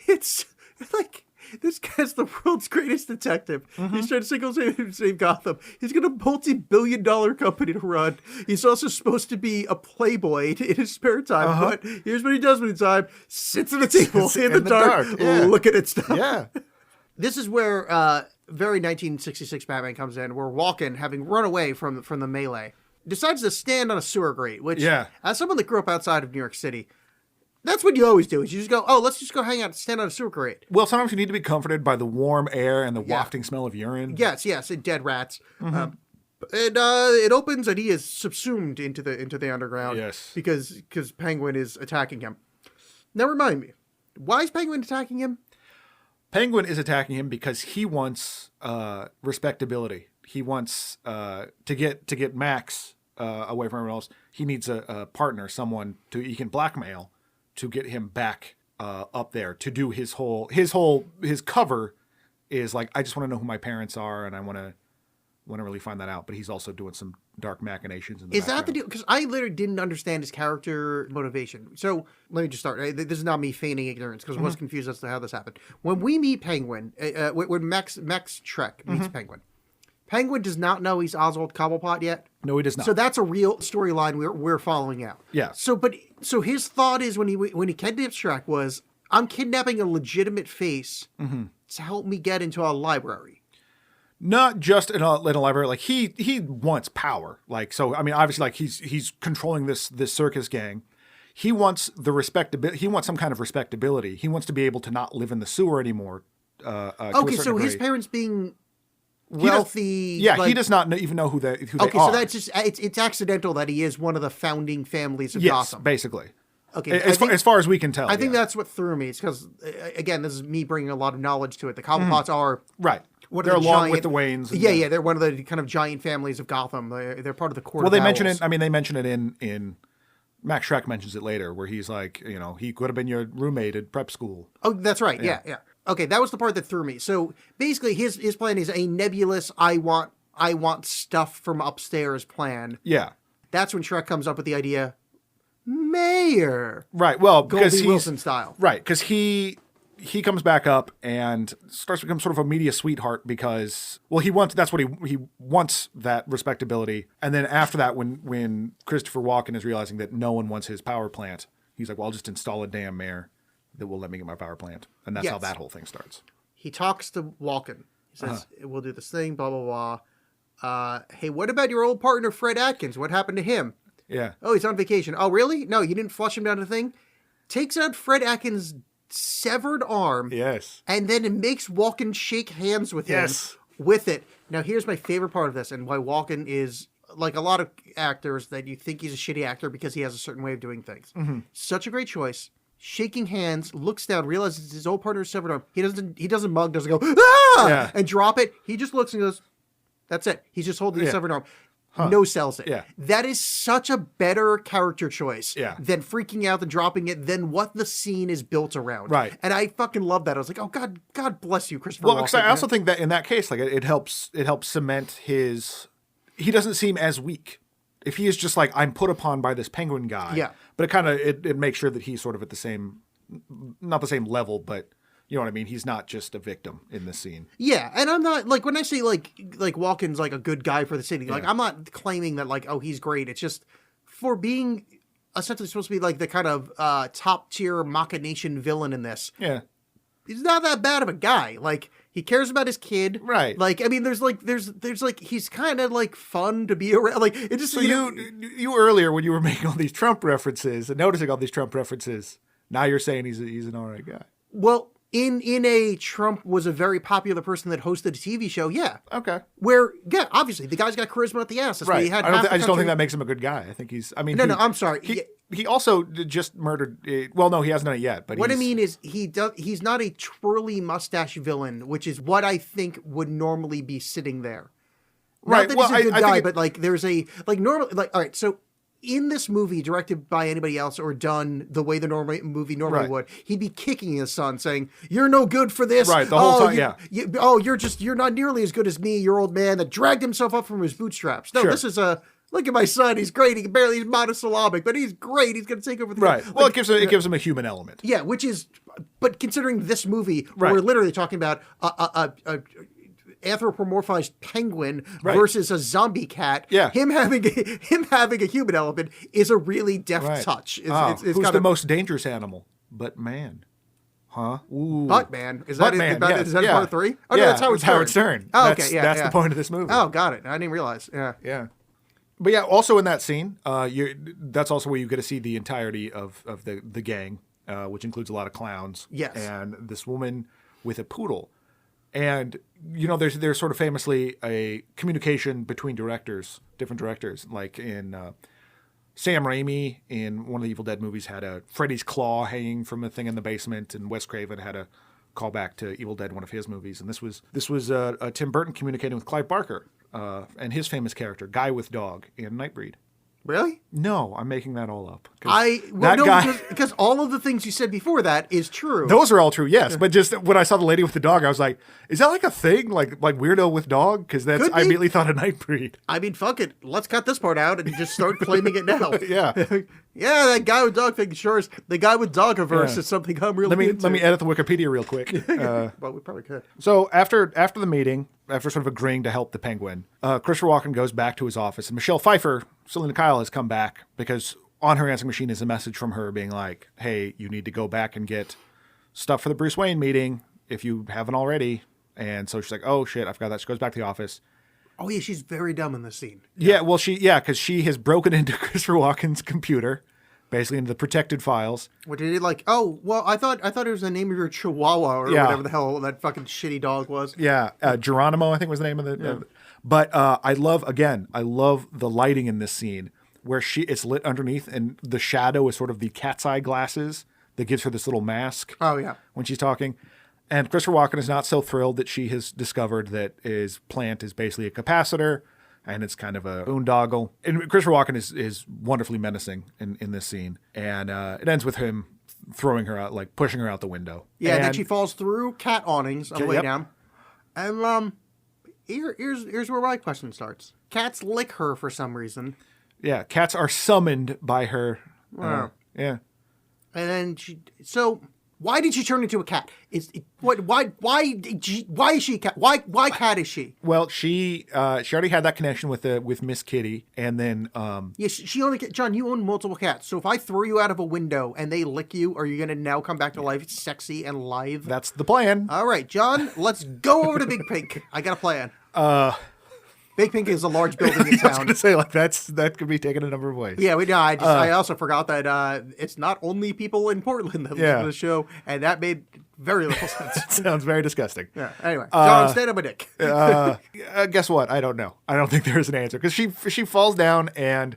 It's like, this guy's the world's greatest detective. He's trying to save Gotham. He's got a multi-billion-dollar company to run. He's also supposed to be a playboy in his spare time. But here's what he does with his time. Sits at a table in the dark. Looking at stuff. Yeah. This is where very 1966 Batman comes in. We're walking, having run away from the melee. Decides to stand on a sewer grate, which, as someone that grew up outside of New York City, that's what you always do, is you just go, oh, let's just go hang out, stand on a sewer grate. Well, sometimes you need to be comforted by the warm air and the wafting smell of urine. Yes, and dead rats. And it opens, and he is subsumed into the underground. Yes. Because Penguin is attacking him. Now remind me, why is Penguin attacking him? Penguin is attacking him because he wants respectability. He wants to get Max away from everyone else. He needs a partner, someone he can blackmail to get him back up there to do his cover is like, I just want to know who my parents are, and I want to really find that out. But he's also doing some dark machinations in the background. That the deal? Because I literally didn't understand his character motivation. So let me just start. This is not me feigning ignorance, because I was confused as to how this happened. When we meet Penguin, when Max Schreck meets Penguin, Penguin does not know he's Oswald Cobblepot yet. No, he does not. So that's a real storyline we're following out. Yeah. So his thought is when he kidnapped Schreck was, I'm kidnapping a legitimate face to help me get into a library. Not just in a library. Like he wants power. Like, so I mean, obviously, like he's controlling this circus gang. He wants the respectability. He wants some kind of respectability. He wants to be able to not live in the sewer anymore. Okay, so his parents being wealthy. He does not even know who they are. Okay, so that's just it's accidental that he is one of the founding families of Gotham. Basically. Okay, as far as we can tell. I think that's what threw me. It's because, again, this is me bringing a lot of knowledge to it. The Cobblepots are right. They're along with the Waynes. Yeah, they're one of the kind of giant families of Gotham. They're part of the court. Well, they mention it. I mean, they mention it in Max Schreck mentions it later, where he's like, he could have been your roommate at prep school. Oh, that's right. Yeah. Okay, that was the part that threw me. So basically, his plan is a nebulous I want stuff from upstairs plan. Yeah. That's when Schreck comes up with the idea, Mayor. Right. Well, because Goldie Wilson style. Right, because he he comes back up and starts to become sort of a media sweetheart because, well, he wants that respectability. And then after that, when Christopher Walken is realizing that no one wants his power plant, he's like, well, I'll just install a damn mayor that will let me get my power plant. And that's how that whole thing starts. He talks to Walken. He says, we'll do this thing, blah, blah, blah. Hey, what about your old partner, Fred Atkins? What happened to him? Yeah. Oh, he's on vacation. Oh, really? No, you didn't flush him down the thing? Takes out Fred Atkins' severed arm. Yes. And then it makes Walken shake hands with him with it. Now, here's my favorite part of this and why Walken is, like a lot of actors, that you think he's a shitty actor because he has a certain way of doing things. Mm-hmm. Such a great choice. Shaking hands, looks down, realizes his old partner's severed arm. He doesn't mug, doesn't go, ah! And drop it. He just looks and goes, that's it. He's just holding the severed arm. No sells it. Yeah. That is such a better character choice than freaking out and dropping it than what the scene is built around. Right. And I fucking love that. I was like, oh, God bless you, Christopher Well, Walken. because I also think that in that case, like it helps cement his, he doesn't seem as weak. If he is just like, I'm put upon by this penguin guy. But it makes sure that he's sort of at the same, not the same level, but you know what I mean? He's not just a victim in this scene. Yeah, and I'm not, like, when I say, like Walken's, like, a good guy for the city, like, I'm not claiming that, like, oh, he's great. It's just, for being essentially supposed to be, like, the kind of top-tier machination villain in this. Yeah. He's not that bad of a guy. Like, he cares about his kid. Right. Like, I mean, there's he's kind of, like, fun to be around. Like, it just... So you earlier, when you were making all these Trump references and noticing all these Trump references, now you're saying he's an all right guy. Well... In a Trump was a very popular person that hosted a TV show, Okay. Where, obviously, the guy's got charisma at the ass. That's why he had I just don't think that makes him a good guy. I think he's, I mean... No, I'm sorry. He also just murdered, well, no, he hasn't done it yet, but what I mean is, he's not a twirly mustache villain, which is what I think would normally be sitting there. Right. Not that he's a good guy, but, like, there's a, like, normally, like, all right, so... In this movie, directed by anybody else or done the way the movie normally would, he'd be kicking his son, saying, "You're no good for this." Right, the whole time, you're not nearly as good as me, your old man that dragged himself up from his bootstraps. No, this is look at my son. He's great. He's monosyllabic, but he's great. He's going to take over the right. game. Well, it gives him a human element. Yeah, which is, but considering this movie, we're literally talking about a anthropomorphized penguin versus a zombie cat. Yeah. Him having a human element is a really deft touch. It's who's the most dangerous animal? But man. Huh? Ooh. But man. Is that part 3? Oh, no, that's Howard Stern. Oh, okay. That's the point of this movie. Oh, got it. I didn't realize. Yeah. Yeah. But yeah, also in that scene, that's also where you get to see the entirety of the gang, which includes a lot of clowns. Yes. And this woman with a poodle. And, you know, there's sort of famously a communication between different directors. Like in Sam Raimi, in one of the Evil Dead movies, had a Freddy's claw hanging from a thing in the basement, and Wes Craven had a callback to Evil Dead, one of his movies. And this was Tim Burton communicating with Clive Barker and his famous character, Guy with Dog, in Nightbreed. Really? No, I'm making that all up. Because all of the things you said before that is true. Those are all true, yes. But just when I saw the lady with the dog, I was like, is that like a thing? Like weirdo with dog? Because I immediately thought of Nightbreed. I mean, fuck it. Let's cut this part out and just start claiming it now. Yeah. Yeah, that guy with dog thing, sure is. The guy with dog-averse is something I'm really into. Let me edit the Wikipedia real quick. Well, we probably could. So after the meeting, after sort of agreeing to help the penguin, Christopher Walken goes back to his office, and Michelle Pfeiffer, Selena Kyle, has come back because on her answering machine is a message from her being like, hey, you need to go back and get stuff for the Bruce Wayne meeting if you haven't already. And so she's like, oh, shit, I forgot that. She goes back to the office. Oh, yeah, she's very dumb in this scene. Yeah, well, because she has broken into Christopher Walken's computer, basically into the protected files. What did he like? Oh, well, I thought it was the name of your Chihuahua or whatever the hell that fucking shitty dog was. Yeah, Geronimo, I think was the name of the. Yeah. But I love the lighting in this scene where it's lit underneath, and the shadow is sort of the cat's eye glasses that gives her this little mask. Oh yeah, when she's talking. And Christopher Walken is not so thrilled that she has discovered that his plant is basically a capacitor, and it's kind of a boondoggle. And Christopher Walken is wonderfully menacing in this scene. And it ends with him throwing her out, like pushing her out the window. Yeah, and then she falls through cat awnings on the way down. And here's where my question starts. Cats lick her for some reason. Yeah, cats are summoned by her. Wow. Yeah. And then Why did she turn into a cat? Why is she a cat? Why cat is she? Well, she already had that connection with Miss Kitty, and then Yeah, she only John. You own multiple cats, so if I throw you out of a window and they lick you, are you gonna now come back to life, sexy and live? that's the plan. All right, John. Let's go over to Big Pink. I got a plan. Big Pink is a large building in I was town. gonna say that could be taken a number of ways. Yeah, we know. I also forgot that it's not only people in Portland that listen to the show, and that made very little sense. It sounds very disgusting. Yeah. Anyway, John, stand up a dick. Guess what? I don't know. I don't think there is an answer because she falls down and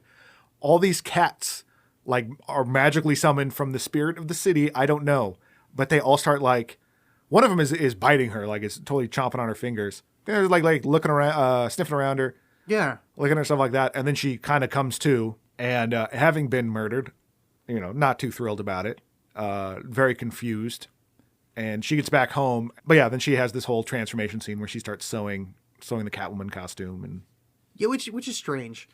all these cats like are magically summoned from the spirit of the city. I don't know, but they all start like one of them is biting her, like it's totally chomping on her fingers. They're like looking around, sniffing around her. Yeah. Looking at her, stuff like that. And then she kind of comes to, and having been murdered, not too thrilled about it, very confused. And she gets back home. But yeah, then she has this whole transformation scene where she starts sewing the Catwoman costume. And Yeah, which is strange.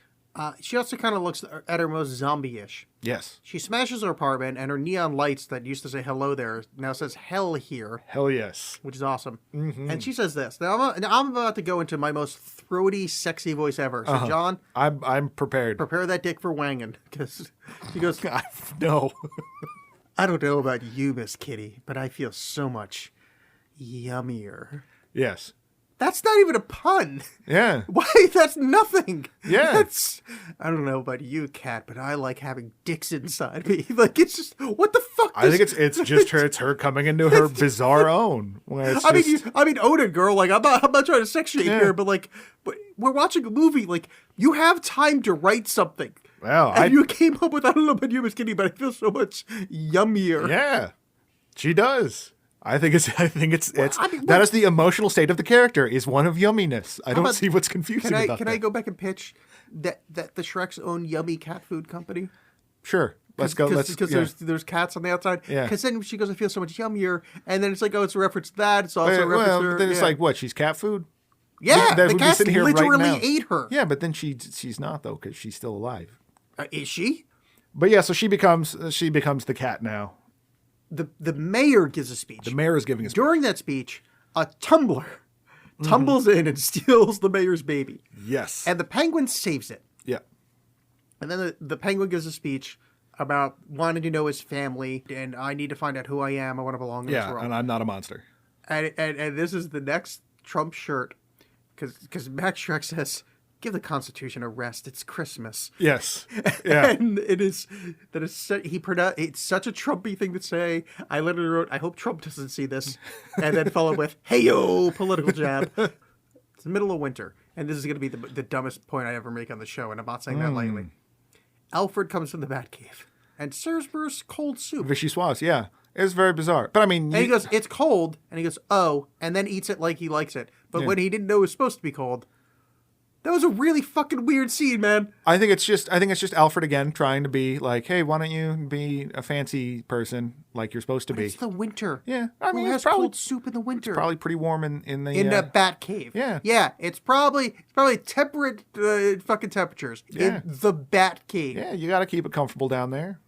She also kind of looks at her most zombie-ish. yes. She smashes her apartment, and her neon lights that used to say hello there now says hell here, Hell yes. which is awesome. Mm-hmm. And she says this. Now I'm about to go into my most throaty, sexy voice ever. So, John, I'm prepared. prepare that dick for wanging. Because she goes, No. I don't know about you, Miss Kitty, but I feel so much yummier. Yes. That's not even a pun. Yeah. Why? That's nothing. Yeah. I don't know about you, cat, but I like having dicks inside me. Like, it's just, what the fuck? I think it's just her. It's her coming into her bizarre own. Where it's I mean, Oda girl. Like, I'm not trying to sex shame here, but we're watching a movie. Like, you have time to write something. Well, and you came up with, I don't know about you, Miss Kitty, but I feel so much yummier. Yeah, she does. I think it's mean, that is the emotional state of the character is one of yumminess. I don't see what's confusing about that. Can I go back and pitch that the Shrek's own yummy cat food company? Sure. Let's go. Because there's cats on the outside. Yeah. Because then she goes, I feel so much yummier, and then it's like, oh, it's a reference to that. It's also a reference to her. Then it's like what? She's cat food. Yeah, That the would be cats sitting here right literally now. ate her. Yeah, but then she's not though because she's still alive. Is she? But yeah, so she becomes the cat now. The mayor gives a speech. The mayor is giving a speech. During that speech, a tumbler tumbles in and steals the mayor's baby. Yes. And the penguin saves it. Yeah. And then the penguin gives a speech about wanting to know his family, and I need to find out who I am. I want to belong in this world. And I'm not a monster. And this is the next Trump shirt, because Max Shrek says, "Give the Constitution a rest. It's Christmas." Yes. Yeah. And it's such a Trumpy thing to say. I literally wrote, "I hope Trump doesn't see this," and then followed with, "Hey yo, political jab." It's the middle of winter, and this is going to be the dumbest point I ever make on the show, and I'm not saying that lightly. Alfred comes from the Batcave and serves Bruce cold soup. Vichyssoise, yeah. It's very bizarre. But I mean... And he goes, "It's cold." And he goes, "Oh," and then eats it like he likes it. But when he didn't know it was supposed to be cold, that was a really fucking weird scene, man. I think it's just Alfred again trying to be like, hey, why don't you be a fancy person like you're supposed to be? It's the winter. Yeah. I mean, Who it's has cold soup in the winter? It's probably pretty warm in the... In the Batcave. Yeah. Yeah, it's probably temperate fucking temperatures in the Batcave. Yeah, you got to keep it comfortable down there.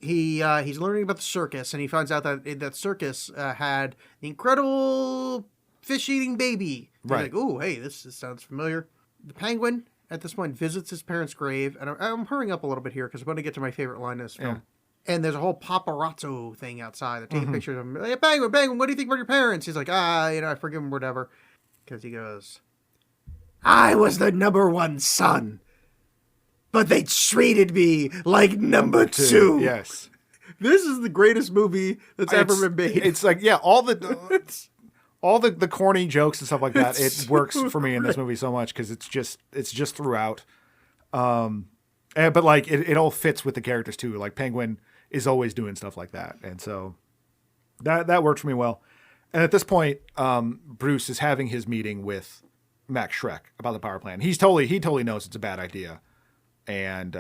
He's learning about the circus, and he finds out that circus had the incredible fish-eating baby. Right. He's like, "Ooh, hey, this sounds familiar." The penguin, at this point, visits his parents' grave, and I'm hurrying up a little bit here because I'm going to get to my favorite line in this film. And there's a whole paparazzo thing outside. They're taking pictures of him. Hey, penguin, what do you think about your parents? He's like, I forgive him, whatever. Because he goes, "I was the number one son, but they treated me like number two." Yes. This is the greatest movie that's ever been made. It's like, yeah, all the corny jokes and stuff like that. It works for me in this movie so much because it's just throughout. But like it all fits with the characters too. Like Penguin is always doing stuff like that, and so that worked for me well. And at this point, Bruce is having his meeting with Max Shrek about the power plant. He totally knows it's a bad idea, and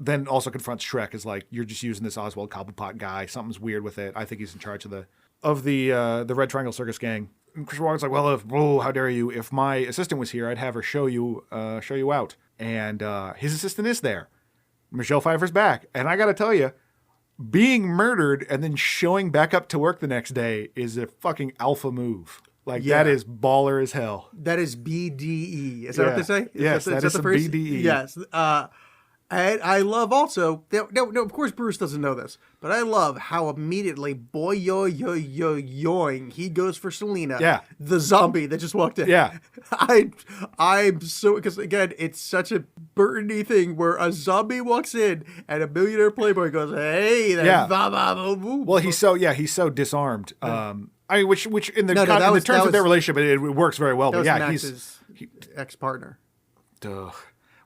then also confronts Shrek as like, "You're just using this Oswald Cobblepot guy. Something's weird with it. I think he's in charge of the Red Triangle Circus Gang." And Chris Walken's like, "Well, how dare you? If my assistant was here, I'd have her show you out." And his assistant is there. Michelle Pfeiffer's back, and I got to tell you, being murdered and then showing back up to work the next day is a fucking alpha move. Like, that is baller as hell. That is BDE. Is that what they say? Yes, that is some BDE. Yes. And I love also, no, of course Bruce doesn't know this, but I love how immediately, yoing, he goes for Selena. Yeah. The zombie that just walked in. Yeah. I'm so, because again, it's such a Burton-y thing where a zombie walks in and a millionaire playboy goes, hey, there. Yeah. Well, Well, he's so disarmed. I mean, which in the, that was terms of their relationship, it works very well. That But was yeah, Max's ex-partner. Duh.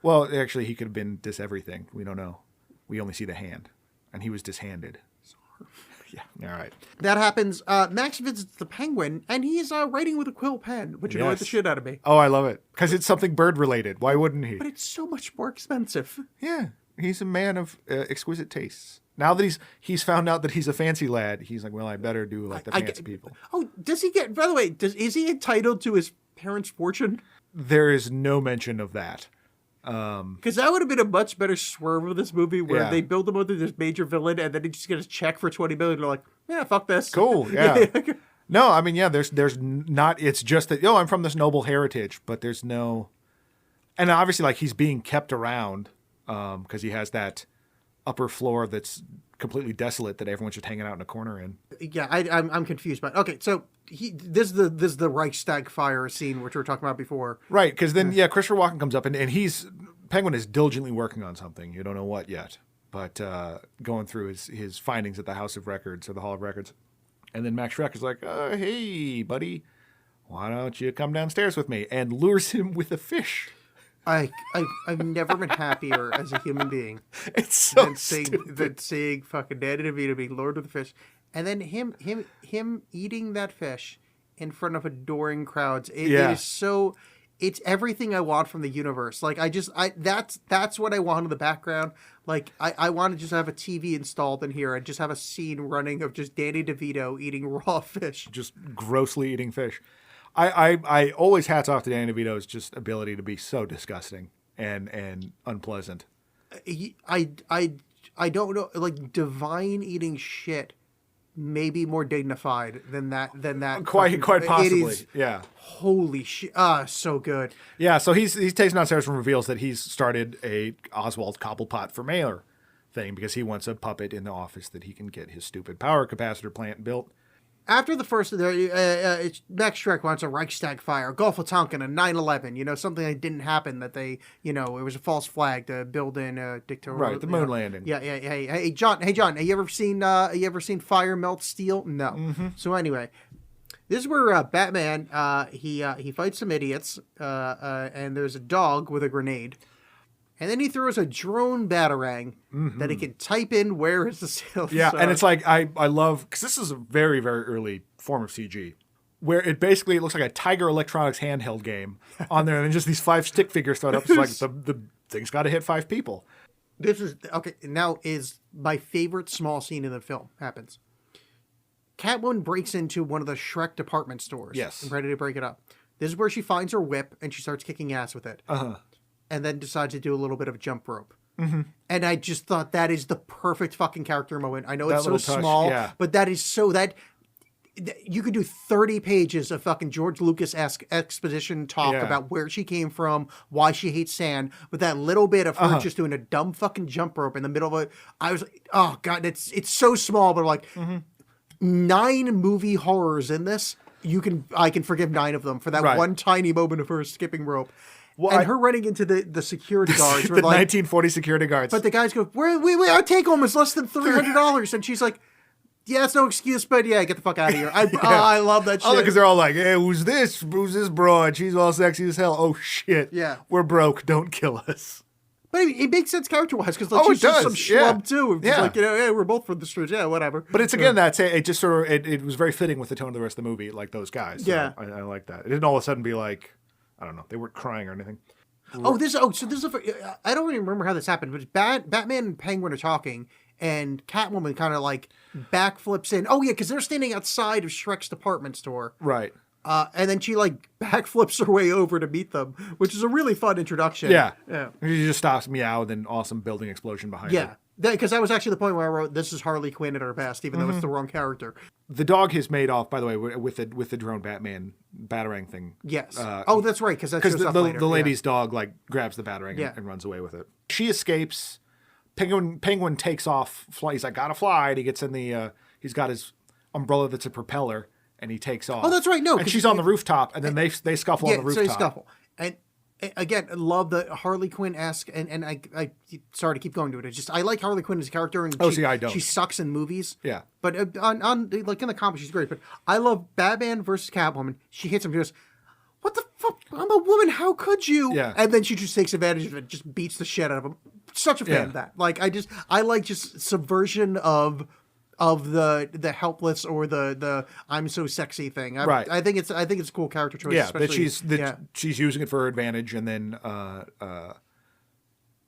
Well, actually, he could have been everything. We don't know. We only see the hand, and he was dishanded. Yeah. All right. That happens. Max visits the Penguin, and he's writing with a quill pen, which annoyed the shit out of me. Oh, I love it because it's something bird related. Why wouldn't he? But it's so much more expensive. Yeah, he's a man of exquisite tastes. Now that he's found out that he's a fancy lad, he's like, well, I better do like the fancy people. Oh, does he get? By the way, is he entitled to his parents' fortune? There is no mention of that. Because that would have been a much better swerve of this movie, where they build him up to this major villain, and then he just gets a check for $20 million. They're like, yeah, fuck this. Cool. Yeah. No, I mean, yeah. There's not. It's just that I'm from this noble heritage, but there's no. And obviously, like, he's being kept around because he has that upper floor that's completely desolate that everyone's just hanging out in a corner in. Yeah, I'm confused. But okay, so this is the Reichstag fire scene which we were talking about before, right? Because then Christopher Walken comes up and Penguin is diligently working on something. You don't know what yet, but going through his findings at the House of Records or the Hall of Records, and then Max Schreck is like, "Hey, buddy, why don't you come downstairs with me?" and lures him with a fish. I've never been happier as a human being. It's so than seeing fucking Danny DeVito being lured with the fish, and then him eating that fish in front of adoring crowds. It is so. It's everything I want from the universe. Like that's what I want in the background. Like I want to just have a TV installed in here and just have a scene running of just Danny DeVito eating raw fish, just grossly eating fish. I always hats off to Danny DeVito's just ability to be so disgusting and unpleasant. I don't know, like, divine eating shit may be more dignified than that. Quite possibly. It is, yeah. Holy shit! So good. Yeah. So he's tasting downstairs and reveals that he's started a Oswald Cobblepot for mayor thing because he wants a puppet in the office that he can get his stupid power capacitor plant built. After the first, Max Schreck wants a Reichstag fire, Gulf of Tonkin, a 9/11. Something that didn't happen. That it was a false flag to build in dictatorial. Right, the moon landing. Yeah. Hey, John. Have you ever seen fire melt steel? No. Mm-hmm. So anyway, this is where Batman he fights some idiots, and there's a dog with a grenade. And then he throws a drone batarang that he can type in where is the sale. Yeah, and it's like, I love, because this is a very, very early form of CG, where it looks like a Tiger Electronics handheld game on there, and then just these 5 stick figures thrown up. It's like the thing's got to hit 5 people. This is, okay, now is my favorite small scene in the film happens. Catwoman breaks into one of the Shrek department stores. Yes. And ready to break it up. This is where she finds her whip, and she starts kicking ass with it. Uh-huh. And then decides to do a little bit of jump rope. Mm-hmm. And I just thought that is the perfect fucking character moment. I know that it's so small, but that is so that you could do 30 pages of fucking George Lucas-esque exposition talk about where she came from, why she hates sand, with that little bit of her just doing a dumb fucking jump rope in the middle of it. I was like, oh God, it's so small, but like 9 movie horrors in this, I can forgive 9 of them for that one tiny moment of her skipping rope. Well, and her running into the security guards. The 1940 security guards. But the guys go, our take home is less than $300. And she's like, yeah, it's no excuse, but yeah, get the fuck out of here. I love that shit. Oh, because they're all like, hey, who's this broad? She's all sexy as hell. Oh, shit. Yeah. We're broke. Don't kill us. But it makes sense character-wise, because she's just some schlub, too. It's like, hey, we're both from the streets. Yeah, whatever. But it's, again, it just sort of, it was very fitting with the tone of the rest of the movie, like those guys. So yeah. I like that. It didn't all of a sudden be like, I don't know, they weren't crying or anything. So this is I don't even remember how this happened, but Batman and Penguin are talking, and Catwoman kind of like backflips in. Oh yeah, because they're standing outside of Shrek's department store, right? And then she like backflips her way over to meet them, which is a really fun introduction. Yeah. She just stops, meow, and then awesome building explosion behind her. Because that was actually the point where I wrote, "This is Harley Quinn at her best," even though it's the wrong character. The dog is made off, by the way, with the drone Batman batarang thing. Yes. Oh, that's right. Because the lady's dog like grabs the batarang and runs away with it. She escapes. Penguin takes off. He's like, gotta fly. And he gets in the. He's got his umbrella that's a propeller, and he takes off. Oh, that's right. No, and she's on the rooftop, and then they scuffle on the rooftop. So they scuffle. And again, love the Harley Quinn-esque, and I sorry to keep going to it. It's just I like Harley Quinn as a character, and I don't. She sucks in movies. Yeah, but on like in the comics, she's great. But I love Batman versus Catwoman. She hits him, she goes, "What the fuck? I'm a woman. How could you?" Yeah, and then she just takes advantage of it, just beats the shit out of him. Such a fan of that. Like I like just subversion of the helpless or the I'm so sexy thing. Right. I think it's a cool character choice. Yeah, that she's using it for her advantage, and then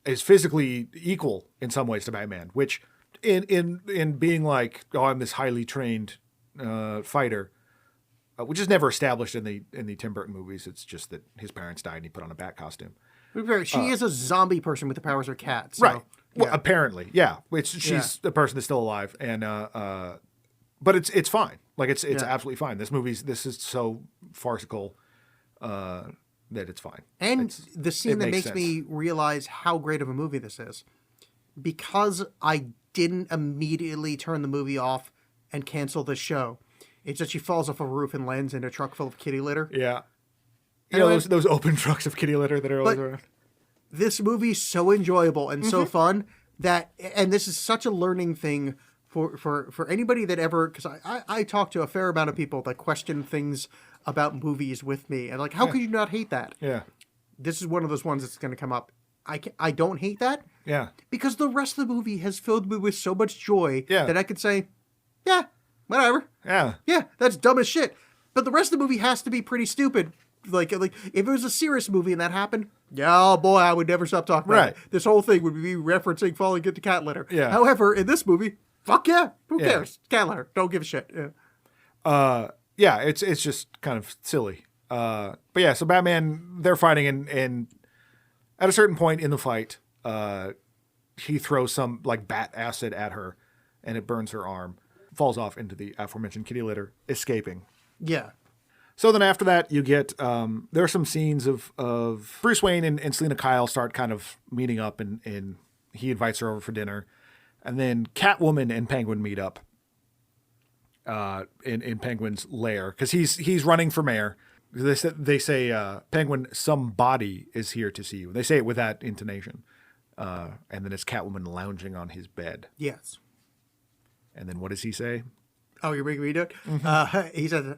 is physically equal in some ways to Batman, which in being like, oh, I'm this highly trained fighter, which is never established in the Tim Burton movies. It's just that his parents died and he put on a bat costume. She is a zombie person with the powers of a cat. So, right. Well, apparently, yeah. She's a person that's still alive, and but it's fine. Like it's absolutely fine. This is so farcical that it's fine. And the scene that makes me realize how great of a movie this is, because I didn't immediately turn the movie off and cancel the show. It's that she falls off a roof and lands in a truck full of kitty litter. Yeah. You know, those open trucks of kitty litter that are always around. This movie's so enjoyable and so fun and this is such a learning thing for anybody that ever, because I talk to a fair amount of people that question things about movies with me, and like, how could you not hate that? Yeah. This is one of those ones that's going to come up. I don't hate that. Yeah. Because the rest of the movie has filled me with so much joy that I could say, yeah, whatever. Yeah. Yeah, that's dumb as shit. But the rest of the movie has to be pretty stupid. Like if it was a serious movie and that happened, oh boy, I would never stop talking about it. This whole thing would be referencing falling into cat litter. Yeah. However, in this movie, fuck yeah, who cares? Cat litter, don't give a shit. Yeah. It's just kind of silly. But yeah, so Batman, they're fighting, and at a certain point in the fight, he throws some like bat acid at her, and it burns her arm, falls off into the aforementioned kitty litter, escaping. Yeah. So then after that, you get, there are some scenes of Bruce Wayne and Selina Kyle start kind of meeting up, and he invites her over for dinner. And then Catwoman and Penguin meet up in Penguin's lair, because he's running for mayor. They say, Penguin, somebody is here to see you. They say it with that intonation. And then it's Catwoman lounging on his bed. Yes. And then what does he say? Oh, you're making me do it? He says,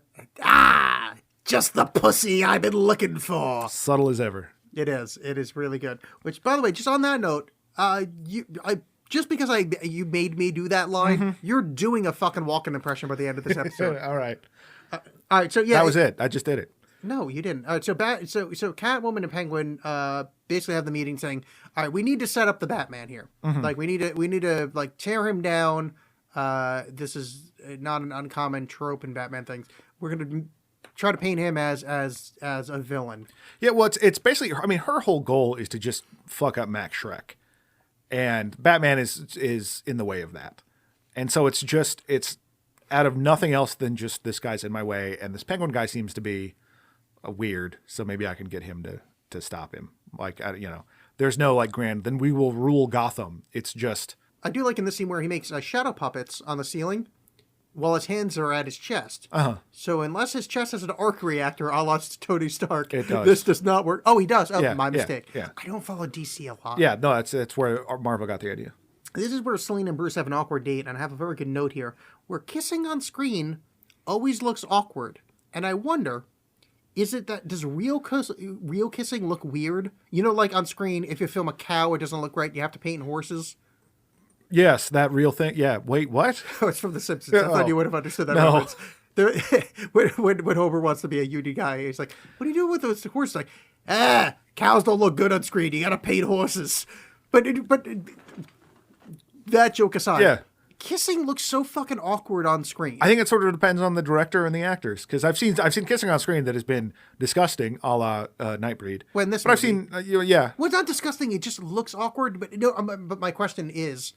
just the pussy I've been looking for. Subtle as ever. It is. It is really good. Which, by the way, just on that note, just because you made me do that line, you're doing a fucking Walken impression by the end of this episode. All right. All right. So yeah, that was it. I just did it. No, you didn't. All right. So Catwoman and Penguin basically have the meeting saying, all right, we need to set up the Batman here. Like we need to like tear him down. This is not an uncommon trope in Batman things. We're gonna try to paint him as a villain. Yeah, well, it's basically, I mean, her whole goal is to just fuck up Max Schreck, and Batman is in the way of that, and so it's out of nothing else than just this guy's in my way, and this Penguin guy seems to be weird, so maybe I can get him to stop him. Like, there's no like grand, then we will rule Gotham. It's just. I do like in this scene where he makes shadow puppets on the ceiling while his hands are at his chest. So unless his chest has an arc reactor a la Tony Stark, this does not work. Oh, he does. Oh, my mistake. Yeah. I don't follow DC a lot. Yeah, no, that's where Marvel got the idea. This is where Selina and Bruce have an awkward date, and I have a very good note here, where kissing on screen always looks awkward. And I wonder, is it that, does real kissing look weird? You know, like on screen, if you film a cow, it doesn't look right. You have to paint horses. Yes, that real thing. Yeah. Wait, what? Oh, it's from The Simpsons. I thought you would have understood that reference. When Homer wants to be a union guy, he's like, what are you doing with those horses? Like, cows don't look good on screen. You got to paint horses. But that joke aside, kissing looks so fucking awkward on screen. I think it sort of depends on the director and the actors, because I've seen kissing on screen that has been disgusting, a la Nightbreed. I've seen, Well, it's not disgusting. It just looks awkward. But no. But my question is,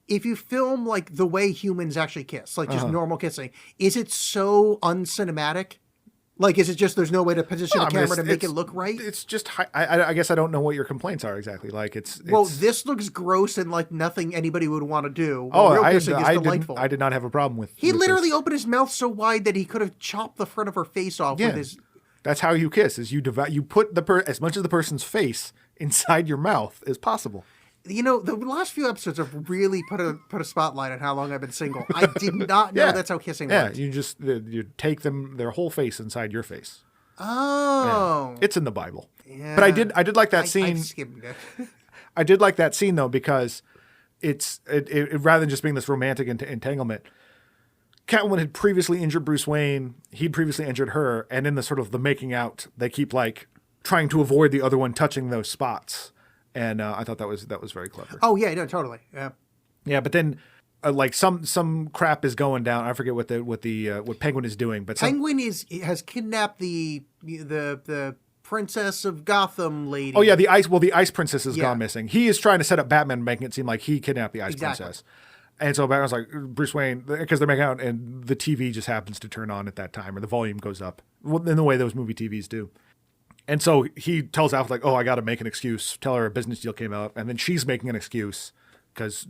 if you film like the way humans actually kiss, like just normal kissing, is it so uncinematic? Like, is it just there's no way to position a camera to make it look right? It's just, I guess I don't know what your complaints are exactly. Like, well, this looks gross and like nothing anybody would want to do. Oh, real kissing is delightful. I did not have a problem with. He with literally this. opened his mouth so wide that he could have chopped the front of her face off with his. That's how you kiss. Is you put as much of the person's face inside your mouth as possible. You know, the last few episodes have really put a spotlight on how long I've been single. I did not know that's how kissing works. Yeah, you take their whole face inside your face. Oh, it's in the Bible. Yeah. But I did like that scene. I skimmed it. I did like that scene though because it rather than just being this romantic entanglement. Catwoman had previously injured Bruce Wayne. He'd previously injured her, and in the sort of the making out, they keep like trying to avoid the other one touching those spots. And I thought that was very clever. Oh yeah, no, totally. Yeah. Yeah, but then like some crap is going down. I forget what Penguin is doing, but Penguin has kidnapped the Princess of Gotham lady. Oh yeah, the ice princess has gone missing. He is trying to set up Batman, making it seem like he kidnapped the ice princess. And so Batman's like, Bruce Wayne, because they're making out, and the TV just happens to turn on at that time, or the volume goes up, in the way those movie TVs do. And so he tells Alfred, like, oh, I got to make an excuse. Tell her a business deal came out. And then she's making an excuse because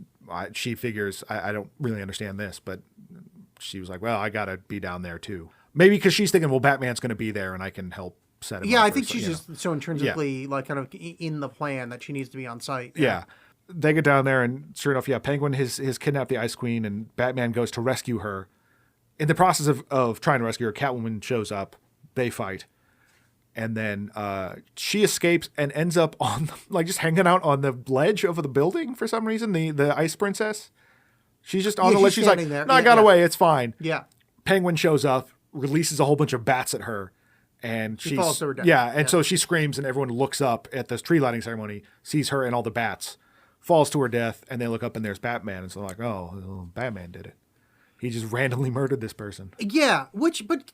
she figures, I don't really understand this. But she was like, well, I got to be down there, too. Maybe because she's thinking, well, Batman's going to be there and I can help set him up. Yeah, I think she's just so intrinsically, like, kind of in the plan that she needs to be on site. Yeah. They get down there, and sure enough, Penguin has kidnapped the Ice Queen, and Batman goes to rescue her. In the process of trying to rescue her, Catwoman shows up. They fight. And then she escapes and ends up on, like, just hanging out on the ledge of the building for some reason. The Ice Princess. She's just on the ledge. She's like, there. no, I got away. It's fine. Yeah. Penguin shows up, releases a whole bunch of bats at her. And she falls to her death. Yeah. And so she screams, and everyone looks up at this tree lighting ceremony, sees her and all the bats, falls to her death. And they look up, and there's Batman. And so they're like, oh, Batman did it. He just randomly murdered this person. Yeah. But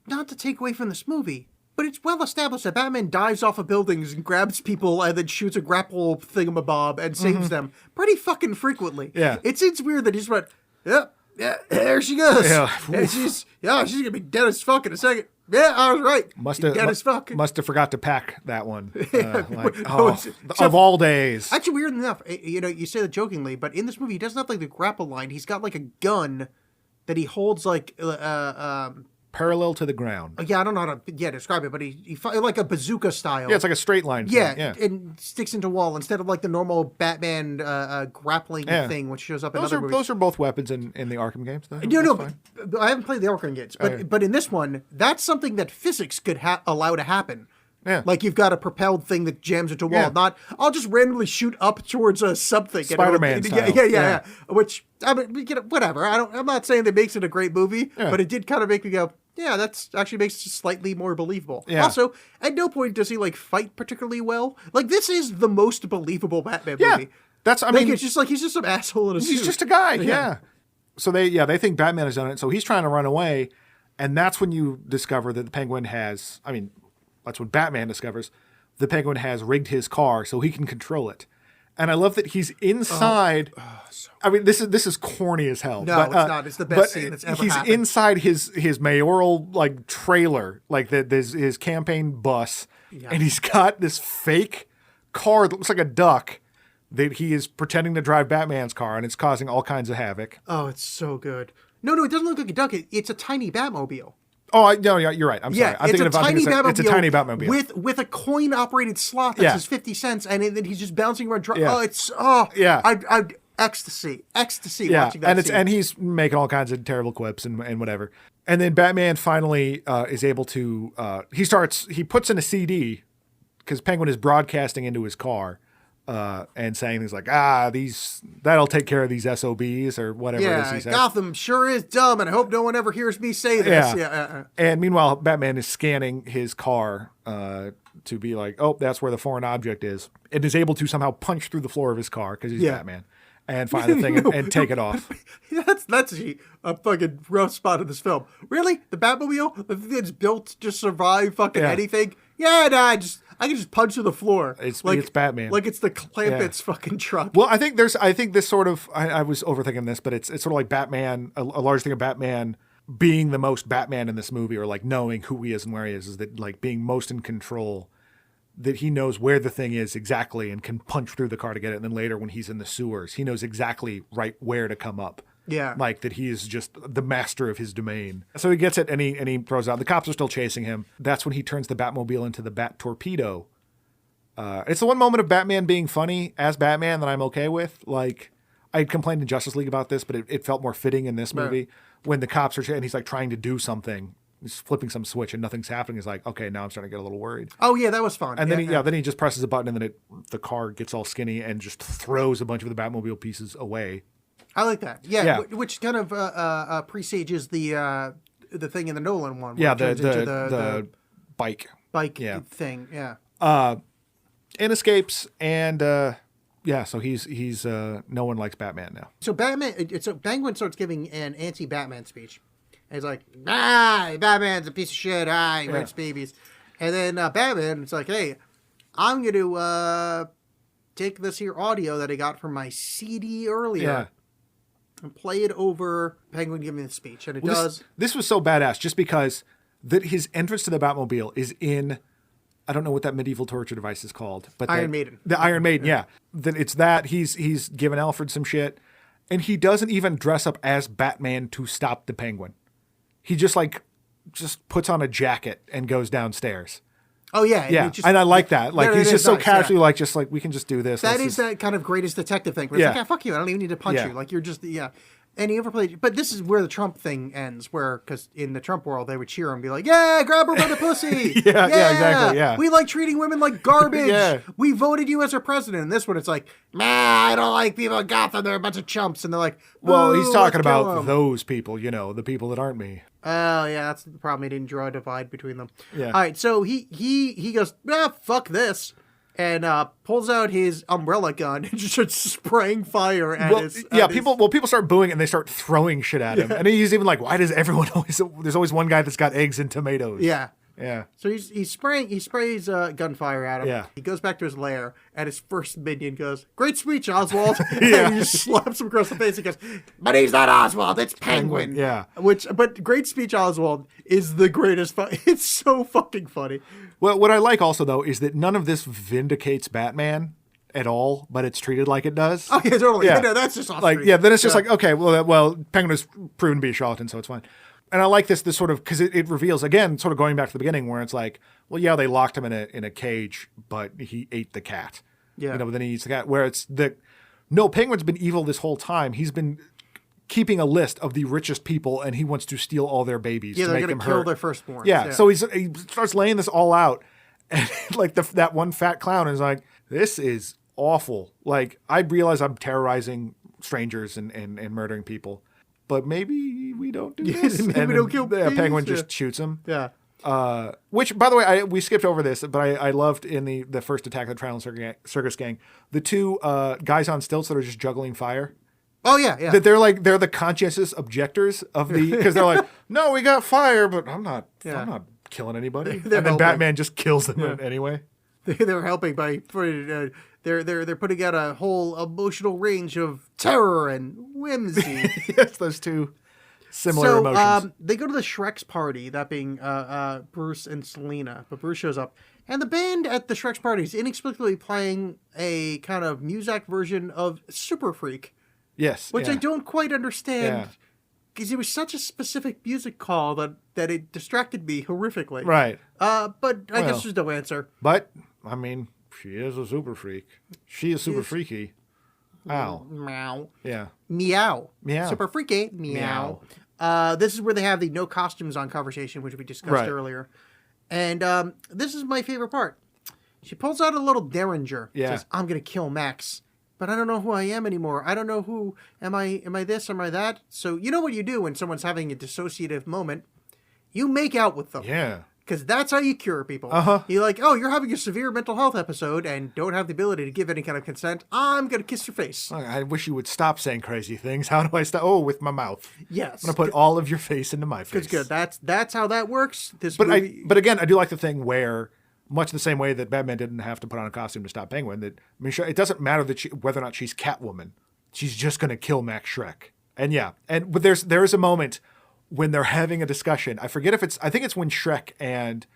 not to take away from this movie, but it's well established that Batman dives off of buildings and grabs people and then shoots a grapple thingamabob and saves them pretty fucking frequently. Yeah. It seems weird that he just went, yep, yeah, there she goes. Yeah. And she's going to be dead as fuck in a second. Yeah, I was right. Dead as fuck. Must have forgot to pack that one. Of all days. Actually, weird enough, you say that jokingly, but in this movie, he doesn't have like the grapple line. He's got like a gun that he holds like parallel to the ground. Yeah, I don't know how to describe it, but he like a bazooka style. Yeah, it's like a straight line. Yeah, and sticks into wall instead of like the normal Batman grappling thing, which shows up in other movies. Those are both weapons in the Arkham games, though. No, but I haven't played the Arkham games, but in this one, that's something that physics could allow to happen. Yeah. Like you've got a propelled thing that jams into a wall. Not, I'll just randomly shoot up towards something. Spider-Man style. Yeah. Which, I mean, whatever. I'm not saying that makes it a great movie, but it did kind of make me go, yeah, that's actually makes it slightly more believable. Yeah. Also, at no point does he like fight particularly well. Like this is the most believable Batman movie. I mean, it's just like he's just some asshole in a suit. He's just a guy. Yeah. So they think Batman has done it. So he's trying to run away, and that's when you discover that the Penguin has. I mean, that's when Batman discovers the Penguin has rigged his car so he can control it. And I love that he's inside. I mean, this is corny as hell. No, it's not. It's the best scene that's ever happened. He's inside his mayoral like trailer, like his campaign bus, and he's got this fake car that looks like a duck that he is pretending to drive Batman's car, and it's causing all kinds of havoc. Oh, it's so good. No, it doesn't look like a duck. It's a tiny Batmobile. Oh, no, you're right. I'm sorry. It's a tiny Batmobile with a coin-operated slot that says 50 cents, and then he's just bouncing around. Ecstasy watching that scene. And he's making all kinds of terrible quips and whatever. And then Batman finally is able to. He puts in a CD because Penguin is broadcasting into his car. And saying things like, that'll take care of these SOBs or whatever it is he says. Gotham sure is dumb, and I hope no one ever hears me say this. And meanwhile, Batman is scanning his car to be like, oh, that's where the foreign object is. And is able to somehow punch through the floor of his car because he's Batman and find the thing and take it off. That's a fucking rough spot in this film. Really? The Batmobile? The thing that's built to survive fucking anything? Yeah, I can just punch through the floor. It's Batman. Like it's the Clampetts fucking truck. Well, I think this sort of, I was overthinking this, but it's sort of like Batman, a large thing of Batman being the most Batman in this movie, or like knowing who he is and where he is that like being most in control, that he knows where the thing is exactly and can punch through the car to get it. And then later when he's in the sewers, he knows exactly right where to come up. Yeah. Like that he is just the master of his domain. So he gets it and he throws out. The cops are still chasing him. That's when he turns the Batmobile into the Bat Torpedo. It's the one moment of Batman being funny as Batman that I'm okay with. Like, I had complained in Justice League about this, but it felt more fitting in this movie. When the cops are, and he's like trying to do something, he's flipping some switch and nothing's happening. He's like, okay, now I'm starting to get a little worried. Oh yeah, that was fun. And then he just presses a button and then the car gets all skinny and just throws a bunch of the Batmobile pieces away. I like that. Yeah. Which kind of presages the thing in the Nolan one. Yeah, the bike thing. Yeah. And escapes and so he's no one likes Batman now. So Penguin starts giving an anti-Batman speech. And he's like, Batman's a piece of shit. He rapes babies. And then Batman, it's like, hey, I'm going to take this here audio that I got from my CD earlier and play it over Penguin giving the speech. And This was so badass just because that his entrance to the Batmobile is in, I don't know what that medieval torture device is called, but Iron Maiden. The Iron Maiden, yeah. Then it's that he's giving Alfred some shit, and he doesn't even dress up as Batman to stop the Penguin. He just puts on a jacket and goes downstairs. Oh yeah, yeah, and I like that. Like he's just so casually, like we can just do this. That is that kind of greatest detective thing. Where it's like, fuck you, I don't even need to punch you. Like you're just And he overplayed, but this is where the Trump thing ends, because in the Trump world, they would cheer and be like, yeah, grab her by the pussy. yeah, exactly, yeah. We like treating women like garbage. We voted you as our president. And this one, it's like, I don't like people in Gotham. They're a bunch of chumps. And they're like, well, he's talking about those people, the people that aren't me. Oh, yeah, that's the problem. He didn't draw a divide between them. Yeah. All right, so he goes, fuck this. And pulls out his umbrella gun and just starts spraying fire at his... People start booing and they start throwing shit at him. And he's even like, why does everyone always... There's always one guy that's got eggs and tomatoes. Yeah. Yeah. So he sprays gunfire at him. Yeah. He goes back to his lair, and his first minion goes, great speech, Oswald. And he just slaps him across the face and goes, but he's not Oswald, it's Penguin. Yeah. But great speech, Oswald is the greatest. It's so fucking funny. Well, what I like also, though, is that none of this vindicates Batman at all, but it's treated like it does. Oh, yeah, totally. Yeah. No, that's just like, then it's just like, okay, well, Penguin is proven to be a charlatan, so it's fine. And I like this sort of, because it reveals, again, sort of going back to the beginning, where it's like, well, yeah, they locked him in a cage, but he ate the cat. Yeah. But then he eats the cat. Where it's no, Penguin's been evil this whole time. He's been keeping a list of the richest people, and he wants to steal all their babies to make them hurt. They're going to kill their firstborn. Yeah. So he starts laying this all out, and like that one fat clown is like, this is awful. Like, I realize I'm terrorizing strangers and murdering people. But maybe we don't do this. Maybe we don't kill babies. Penguin just shoots him. Yeah. Which, by the way, we skipped over this, but I loved in the first Attack of the Trial and Circus Gang, the two guys on stilts that are just juggling fire. Oh, yeah. That they're the conscientious objectors of because they're like, no, we got fire, but I'm not killing anybody. And then Batman just kills them anyway. They're helping by they're putting out a whole emotional range of terror and whimsy. Yes, those two similar emotions. They go to the Shrek's party, that being Bruce and Selena. But Bruce shows up, and the band at the Shrek's party is inexplicably playing a kind of Muzak version of Super Freak. Yes, which I don't quite understand. Because it was such a specific music call that it distracted me horrifically. Right. But I guess there's no answer. But, I mean, she is a super freak. She is super freaky. Ow. Meow. Yeah. Meow. Meow. Super freaky. Meow. This is where they have the no costumes on conversation, which we discussed earlier. And this is my favorite part. She pulls out a little derringer. Yeah. Says, I'm going to kill Max. But I don't know who I am anymore. I don't know who, am I this, am I that? So you know what you do when someone's having a dissociative moment? You make out with them. Yeah. Because that's how you cure people. Uh-huh. You're like, oh, you're having a severe mental health episode and don't have the ability to give any kind of consent. I'm going to kiss your face. I wish you would stop saying crazy things. How do I stop? Oh, with my mouth. Yes. I'm going to put all of your face into my face. Good. That's how that works. But again, I do like the thing where Much the same way that Batman didn't have to put on a costume to stop Penguin. That it doesn't matter whether or not she's Catwoman. She's just going to kill Max Schreck. And but there is a moment when they're having a discussion. I forget if I think it's when Schreck and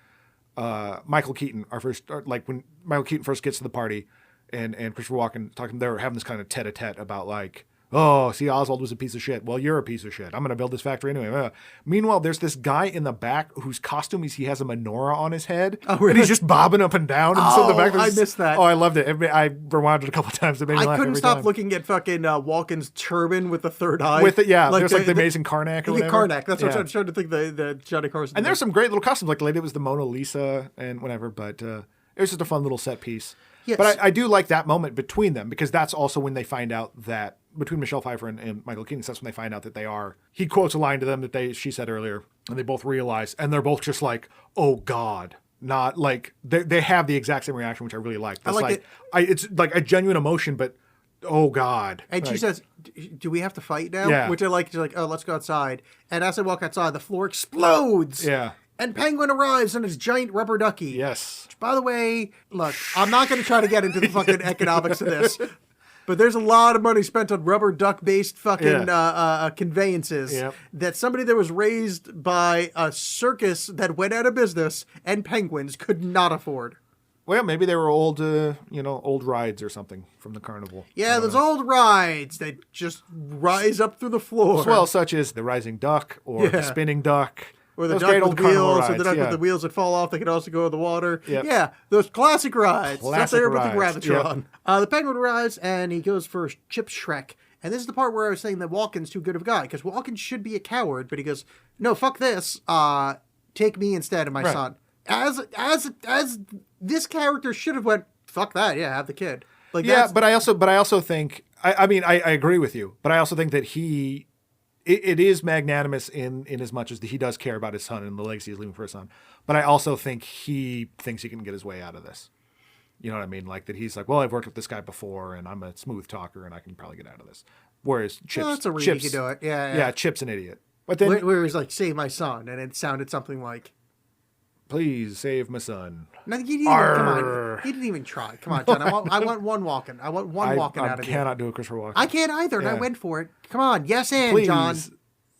Michael Keaton when Michael Keaton first gets to the party and Christopher Walken talking, they're having this kind of tete-a-tete about like, oh, see, Oswald was a piece of shit. Well, you're a piece of shit. I'm going to build this factory anyway. Meanwhile, there's this guy in the back whose costume is he has a menorah on his head. Oh, really? And he's just bobbing up and down. And so in the back, I missed that. Oh, I loved it. I rewound it a couple of times. It made me laugh couldn't every stop time. looking at fucking Walken's turban with the third eye. There's like the amazing Karnak or whatever. Karnak. That's what I'm trying to think the Johnny Carson. And there's some great little costumes. Like the lady was the Mona Lisa and whatever. But it was just a fun little set piece. Yes. But I do like that moment between them because that's also when they find out that between Michelle Pfeiffer and Michael Keaton, that's when they find out that they are. He quotes a line to them that she said earlier, and they both realize, and they're both just like, "Oh God." Not like they have the exact same reaction, which I really like. It's like a genuine emotion, but oh God. And she says, "Do we have to fight now?" Yeah. Which I like. She's like, "Oh, let's go outside." And as they walk outside, the floor explodes. Yeah. And Penguin arrives on his giant rubber ducky. Yes. Which, by the way, look, I'm not going to try to get into the fucking economics of this, but there's a lot of money spent on rubber duck-based fucking conveyances that somebody that was raised by a circus that went out of business and penguins could not afford. Well, maybe they were old rides or something from the carnival. Yeah, those old rides that just rise up through the floor. Well, such as the rising duck or the spinning duck. Or the duck with the wheels, or the duck with the wheels that fall off. They could also go in the water. Yep. Yeah, those classic rides. That's there with the Gravitron. Yep. The Penguin arrives, and he goes for Chip Schreck. And this is the part where I was saying that Walken's too good of a guy. Because Walken should be a coward, but he goes, no, fuck this. Take me instead of my son. As this character should have went, fuck that, have the kid. Like but I also think, I agree with you, but I also think that it is magnanimous in as much as he does care about his son and the legacy he's leaving for his son. But I also think he thinks he can get his way out of this. You know what I mean? Like that he's like, well, I've worked with this guy before and I'm a smooth talker and I can probably get out of this. Whereas Chip's... that's a reason he could do it. Yeah, Chip's an idiot. But then... Where he's like, save my son. And it sounded something like... Please save my son. No, you didn't come on. He didn't even try. Come on, John. I want one Walken. I want one Walken out of you. I cannot do a Christopher Walken. I can't either, and I went for it. Come on. Yes, and Please. John.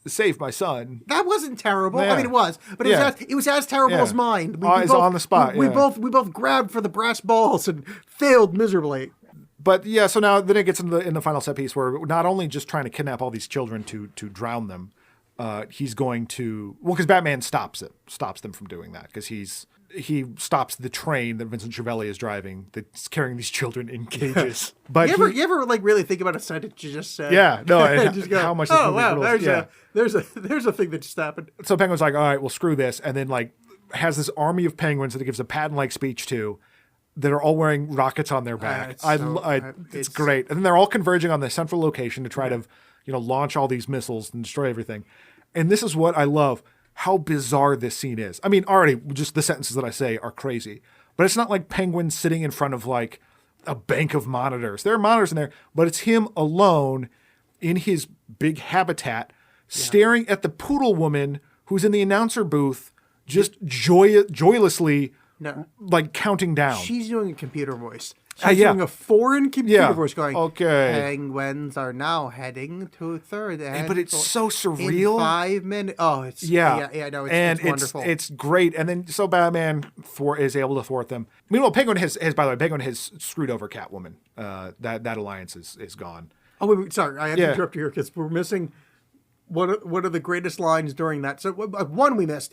Save my son. That wasn't terrible. Yeah. I mean, it was, but it was as terrible as mine. It's on the spot. We both grabbed for the brass balls and failed miserably. But so now then it gets in the final set piece where not only just trying to kidnap all these children to drown them, he's going to because Batman stops them from doing that because he stops the train that Vincent Chiavelli is driving that's carrying these children in cages. But you ever like really think about a sentence you just said? Yeah, no, just go, how much? Oh wow, there's a thing that just happened. So Penguin's like, all right, well, screw this, and then like has this army of penguins that he gives a Patton-like speech to, that are all wearing rockets on their back. It's great, and then they're all converging on the central location to try to launch all these missiles and destroy everything. And this is what I love. How bizarre this scene is. I mean, already just the sentences that I say are crazy, but it's not like Penguin sitting in front of like a bank of monitors. There are monitors in there, but it's him alone in his big habitat, staring at the poodle woman who's in the announcer booth, just joylessly like counting down. She's doing a computer voice. She's doing a foreign computer voice going, okay. Penguins are now heading to third. But it's so surreal. In 5 minutes. Oh, it's... Yeah, it's wonderful. It's great. And then, so Batman is able to thwart them. Meanwhile, Penguin has screwed over Catwoman. That alliance is gone. Oh, wait, sorry. I have to interrupt you here because we're missing one of the greatest lines during that. So, one we missed.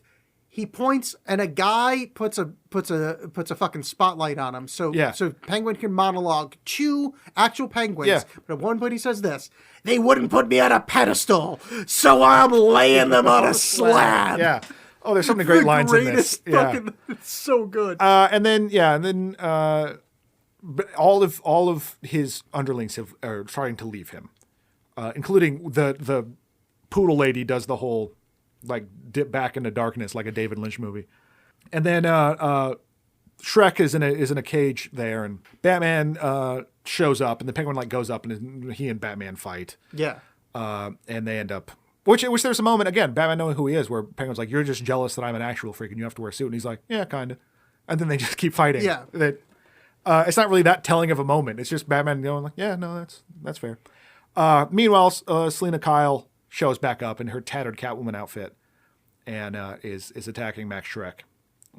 He points and a guy puts a fucking spotlight on him. So Penguin can monologue to actual penguins. Yeah. But at one point he says this: "They wouldn't put me on a pedestal, so I'm laying them on a slab." Yeah. Oh, there's so many great lines in this. It's so good. And then all of his underlings are trying to leave him, including the poodle lady does the whole like dip back into darkness like a David Lynch movie. And then Schreck is in a cage there, and Batman shows up, and the Penguin like goes up, and he and Batman fight. Yeah. And they end up which there's a moment again, Batman knowing who he is, where Penguin's like, "You're just jealous that I'm an actual freak and you have to wear a suit," and he's like, "Yeah, kind of." and then they just keep fighting. Yeah. That it's not really that telling of a moment. It's just Batman going like, yeah, no, that's fair. Meanwhile, Selena Kyle shows back up in her tattered Catwoman outfit and is attacking Max Schreck.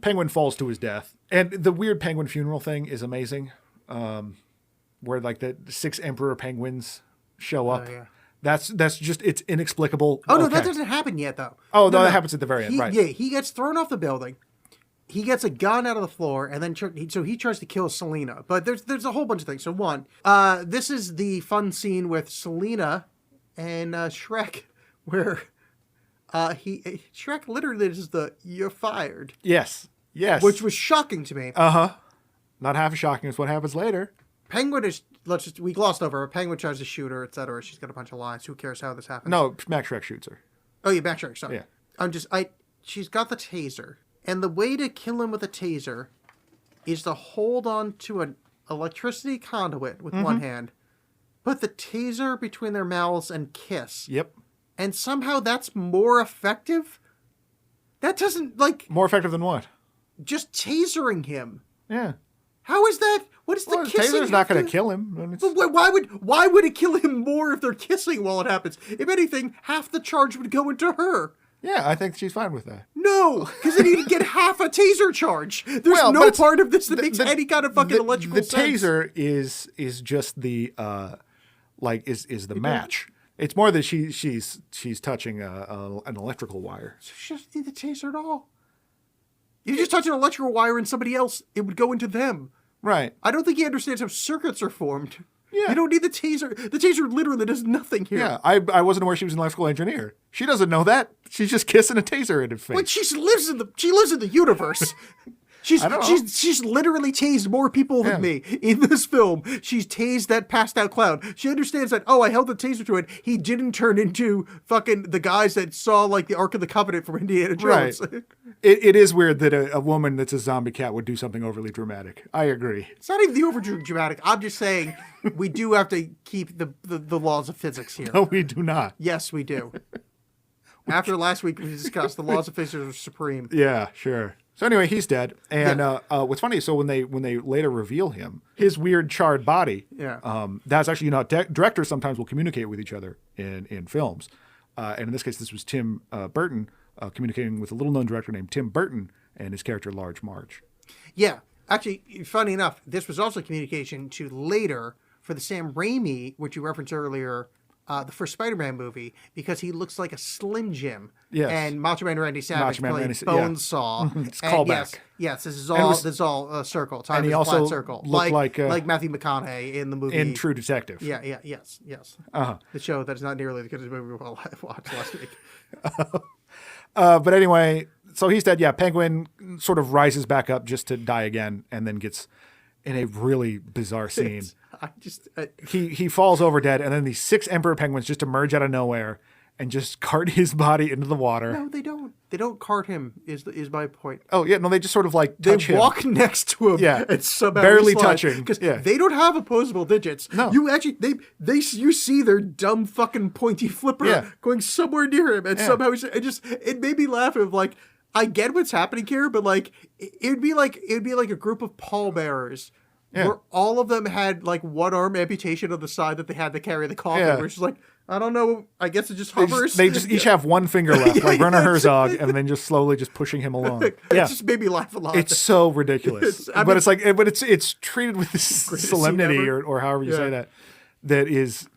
Penguin falls to his death, and the weird penguin funeral thing is amazing, where like the 6 emperor penguins show up. Yeah. That's just, it's inexplicable. Oh, no, Okay. that doesn't happen yet, though. Oh, no, that happens at the very end, right? Yeah, he gets thrown off the building. He gets a gun out of the floor, and then so he tries to kill Selena. But there's a whole bunch of things. So one, this is the fun scene with Selena and Shrek, where Shrek literally is "you're fired." Yes, which was shocking to me. Not half as shocking as what happens later. Penguin is we glossed over her. Penguin tries to shoot her, etc. She's got a bunch of lines. Who cares how this happens? No, Max Schreck shoots her. Oh yeah, Max Schreck. Sorry. Yeah. She's got the taser. And the way to kill him with a taser is to hold on to an electricity conduit with one hand, put the taser between their mouths, and kiss. Yep. And somehow that's more effective? That doesn't, More effective than what? just tasering him. Yeah. How is that? What is the Well, kissing? taser's not going to kill him. But why would it kill him more if they're kissing while it happens? If anything, half the charge would go into her. Yeah, I think she's fine with that. No, because then he'd get half a taser charge. There's no part of this that makes any kind of fucking electrical sense. The taser is just the is the match. It's more that she's touching an electrical wire. So she doesn't need the taser at all. If you just touch an electrical wire in somebody else, it would go into them. Right. I don't think he understands how circuits are formed. Yeah. You don't need the taser. The taser literally does nothing here. Yeah, I wasn't aware she was an electrical engineer. She doesn't know that. She's just kissing a taser in her face. But she lives in the universe. She's literally tased more people than me in this film. She's tased that passed out clown. She understands that, I held the taser to it. He didn't turn into fucking the guys that saw the Ark of the Covenant from Indiana Jones. Right. It is weird that a woman that's a zombie cat would do something overly dramatic. I agree. It's not even the over dramatic. I'm just saying we do have to keep the laws of physics here. No, we do not. Yes, we do. After last week, we discussed the laws of physics are supreme. Yeah, sure. So anyway, he's dead. And what's funny, so when they later reveal him, his weird charred body, that's actually, directors sometimes will communicate with each other in films. And in this case, this was Tim Burton communicating with a little-known director named Tim Burton and his character Large Marge. Yeah. Actually, funny enough, this was also communication to later for the Sam Raimi, which you referenced earlier, the first Spider-Man movie, because he looks like a Slim Jim. Yes. And Macho Man Randy Savage played Bonesaw. It's callback. Yes, this is all a circle. Time and he is a also flat circle. Looked like Matthew McConaughey in the movie. In True Detective. Yes. Uh-huh. The show that is not nearly as good as the movie we watched last week. But anyway, so he's dead. Yeah, Penguin sort of rises back up just to die again and then gets in a really bizarre scene. He falls over dead, and then these 6 emperor penguins just emerge out of nowhere and just cart his body into the water. No, they don't. They don't cart him. Is my point. Oh yeah, no, they just sort of touch him. They walk next to him. Yeah, and somehow barely touching because they don't have opposable digits. No, you actually you see their dumb fucking pointy flipper going somewhere near him, and somehow it made me laugh. Of I get what's happening here, but it'd be like a group of pallbearers. Yeah. Where all of them had one arm amputation on the side that they had to carry the coffin. Yeah. Where it's just I don't know. I guess it just hovers. They just each have one finger left, like Werner Herzog, and then just slowly just pushing him along. It just made me laugh a lot. It's so ridiculous, but it's treated with this solemnity or however you say that. That is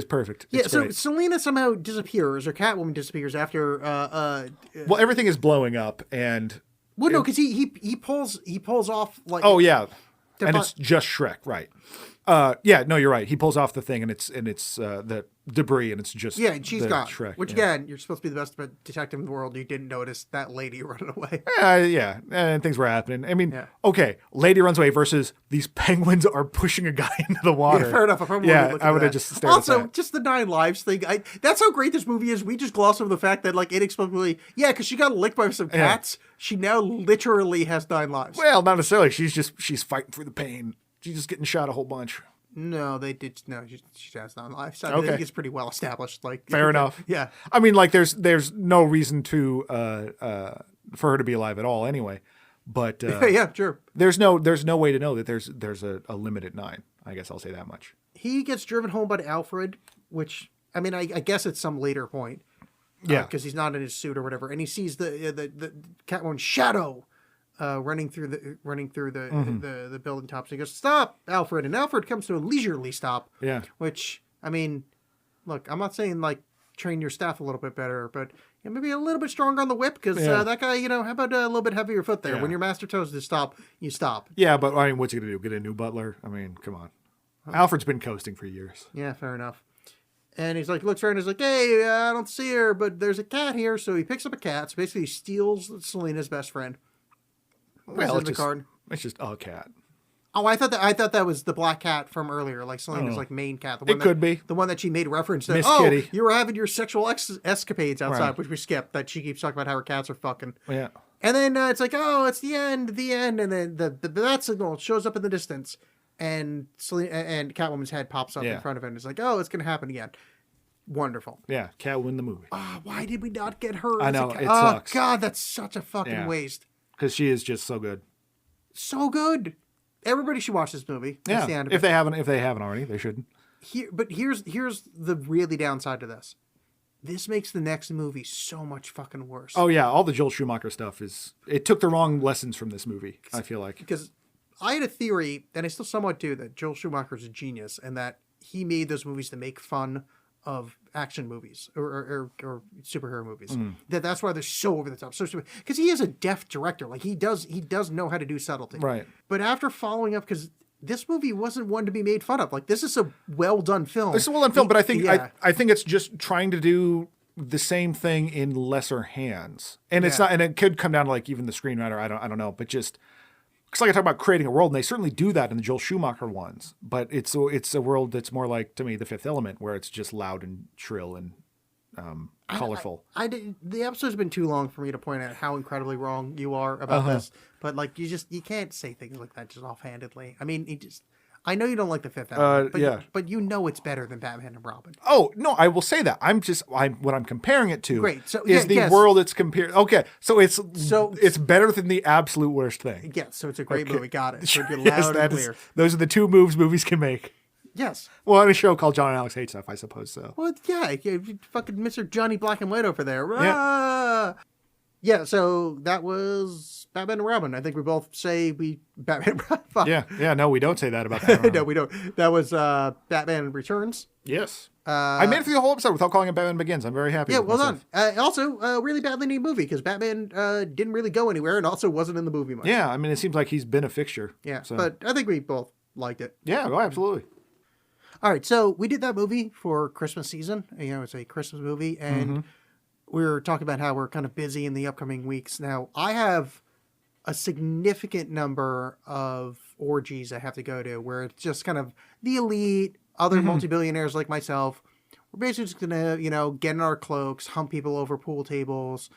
perfect. It's so great. Selena somehow disappears, or Catwoman disappears after. Well, everything is blowing up, and no, because he pulls off Oh yeah. And it's just Shrek, right? No, you're right. He pulls off the thing, and it's the debris, and it's just and she's gone. Shrek, which again, you're supposed to be the best detective in the world. You didn't notice that lady running away. And things were happening. I mean, okay, lady runs away versus these penguins are pushing a guy into the water. Yeah, fair enough. I would have just stared also, at that. just the 9 lives thing. That's how great this movie is. We just gloss over the fact that inexplicably, because she got licked by some cats. She now literally has 9 lives. Well, not necessarily. She's fighting through the pain. She's just getting shot a whole bunch. No, they did. No, she has 9 lives. I think it's pretty well established. Fair enough. Yeah. I mean, there's no reason to for her to be alive at all anyway. But yeah, sure. there's no way to know that there's a limit at 9. I guess I'll say that much. He gets driven home by Alfred, which, I mean, I guess at some later point. Yeah. Because he's not in his suit or whatever. And he sees the Catwoman shadow running through the building tops. And he goes, "Stop, Alfred!" And Alfred comes to a leisurely stop. Yeah. Which, I mean, look, I'm not saying like train your staff a little bit better, but maybe a little bit stronger on the whip because that guy, how about a little bit heavier foot there? Yeah. When your master tells you to stop, you stop. Yeah, but I mean, what's he gonna do? Get a new butler? I mean, come on. Alfred's been coasting for years. Yeah, fair enough. And he's like, looks around and he's like, "Hey, I don't see her, but there's a cat here." So he picks up a cat. So basically he steals Selena's best friend. Well, it's just a cat. Oh, I thought that was the black cat from earlier, like Selena's like main cat. The one Could be. The one that she made reference to. Miss Oh, Kitty. you were having your sexual escapades outside, Right. which we skipped, that she keeps talking about how her cats are fucking. Yeah. And then it's like, oh, it's the end. And then the bat signal shows up in the distance. And and Catwoman's head pops up in front of it. And it's like, oh, it's going to happen again. Wonderful. Yeah, Catwoman the movie. Why did we not get her? I know, it oh, sucks. God, that's such a fucking waste. Because she is just so good. So good. Everybody should watch this movie. That's the end of it. If they haven't already, they should. But here's the really downside to this. This makes the next movie so much fucking worse. Oh yeah, all the Joel Schumacher stuff it took the wrong lessons from this movie, I feel like. Because I had a theory, and I still somewhat do, that Joel Schumacher's a genius and that he made those movies to make fun of action movies or superhero movies. That's why they're so over the top, so stupid. Because he is a deft director, like he does know how to do subtlety. Right. But after following up, because this movie wasn't one to be made fun of. Like, this is a well done film. This is a well done film, but I think I think it's just trying to do the same thing in lesser hands, and it's not, and it could come down to like even the screenwriter. I don't know, but just. Because like I talk about creating a world, and they certainly do that in the Joel Schumacher ones, but it's a world that's more like, to me, The Fifth Element, where it's just loud and shrill and colorful. The episode's been too long for me to point out how incredibly wrong you are about this, but like you can't say things like that just offhandedly. I mean, I know you don't like The Fifth Element, but you know it's better than Batman and Robin. Oh no, I will say that. What I'm comparing it to is the yes. world it's compared. Okay, so it's better than the absolute worst thing. Yes, so it's a great movie. Got it. So you're Yes, loud and clear. Those are the two moves movies can make. Yes. Well, on a show called John and Alexx Hate Stuff, I suppose so. Well, yeah, fucking Mr. Johnny Black and White over there. Yeah. Yeah, so that was Batman and Robin. I think we both say Batman and Robin. Yeah, no, we don't say that about Batman. No, we don't. That was Batman Returns. Yes. I made it through the whole episode without calling it Batman Begins. I'm very happy. Yeah, with well myself. done. Also, a really badly named movie because Batman didn't really go anywhere and also wasn't in the movie much. Yeah, I mean, it seems like he's been a fixture. Yeah, so. but I think we both liked it. Yeah, oh, absolutely. All right, so we did that movie for Christmas season. It's a Christmas movie, and we were talking about how we're kind of busy in the upcoming weeks. Now, I have a significant number of orgies I have to go to where it's just kind of the elite, other multi-billionaires like myself. We're basically just going to, get in our cloaks, hump people over pool tables,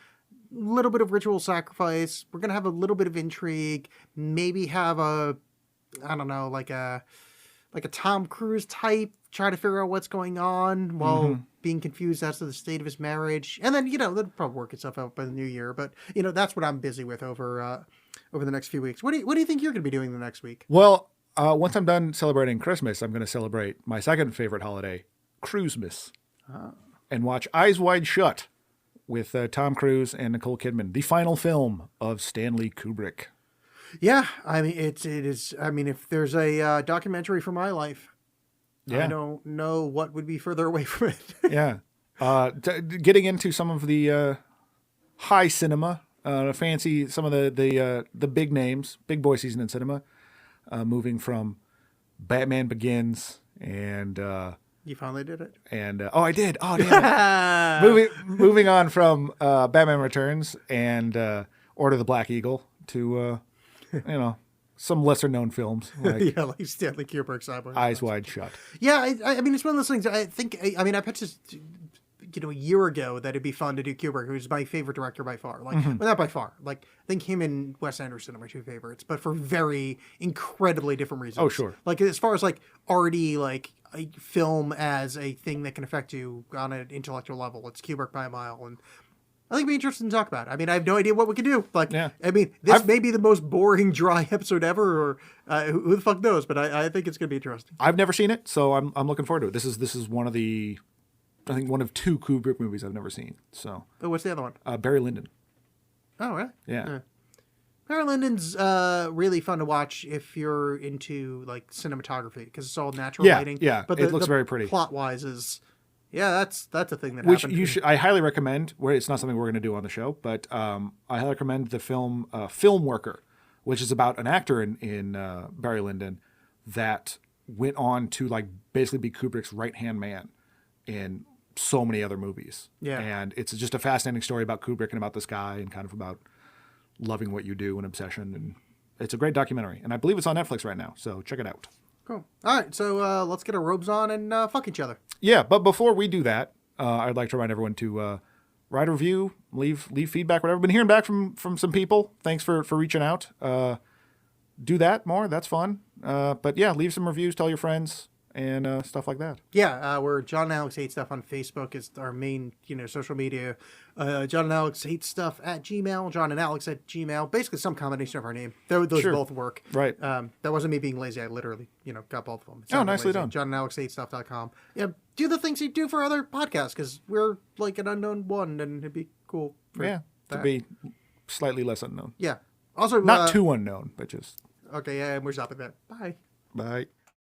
a little bit of ritual sacrifice. We're going to have a little bit of intrigue, maybe have like a Tom Cruise type, try to figure out what's going on while being confused as to the state of his marriage. And then, that'll probably work itself out by the new year. But, that's what I'm busy with over the next few weeks. What do you think you're going to be doing the next week? Well, once I'm done celebrating Christmas, I'm going to celebrate my second favorite holiday, Cruisemas, and watch Eyes Wide Shut with Tom Cruise and Nicole Kidman, the final film of Stanley Kubrick. Yeah, I mean, it is. I mean, if there's a documentary for my life, I don't know what would be further away from it. Yeah. Getting into some of the high cinema, fancy, some of the big names, big boy season in cinema, moving from Batman Begins and... You finally did it? And I did. Oh, damn it. moving on from Batman Returns and Order of the Black Eagle to... some lesser known films. Like like Stanley Kubrick's Eyes Wide Shut. Yeah, I mean, it's one of those things. I pitched this, a year ago that it'd be fun to do Kubrick, who's my favorite director by far. Like, well, not by far. Like, I think him and Wes Anderson are my two favorites, but for very incredibly different reasons. Oh, sure. Like, as far as like already like a film as a thing that can affect you on an intellectual level, it's Kubrick by a mile. And I think it'd be interesting to talk about. I mean, I have no idea what we could do. Like, Yeah. I mean, this may be the most boring, dry episode ever, or who the fuck knows? But I think it's going to be interesting. I've never seen it, so I'm looking forward to it. This is one of the, I think one of two Kubrick movies I've never seen. So. Oh, what's the other one? Barry Lyndon. Oh, really? Yeah. Barry Lyndon's really fun to watch if you're into like cinematography because it's all natural lighting. Yeah, but it looks very pretty. Plot wise is, that's a thing that Which happened. you should. I highly recommend. Where it's not something we're going to do on the show, but I highly recommend the film Film Worker, which is about an actor in Barry Lyndon that went on to like basically be Kubrick's right hand man in so many other movies. Yeah, and it's just a fascinating story about Kubrick and about this guy and kind of about loving what you do and obsession, and it's a great documentary, and I believe it's on Netflix right now, so check it out. Cool. All right, so let's get our robes on and fuck each other. Yeah, but before we do that, I'd like to remind everyone to write a review, leave feedback, whatever. Been hearing back from some people. Thanks for reaching out. Do that more. That's fun. But yeah, leave some reviews, tell your friends, and stuff like that. Yeah, we're John and Alexx Hate Stuff on Facebook is our main, social media. John and Alexx Hate Stuff at Gmail, John and Alexx at Gmail. Basically, some combination of our name. Those Sure. both work. Right. That wasn't me being lazy. I literally, got both of them. It's Oh, not nicely lazy. done. John and Alexx Hate Stuff.com. Yeah, do the things you do for other podcasts because we're like an unknown one, and it'd be cool. For To that. be slightly less unknown. Yeah. Also, Not too unknown, but just. Okay, yeah, and we're stopping that. Bye. Bye.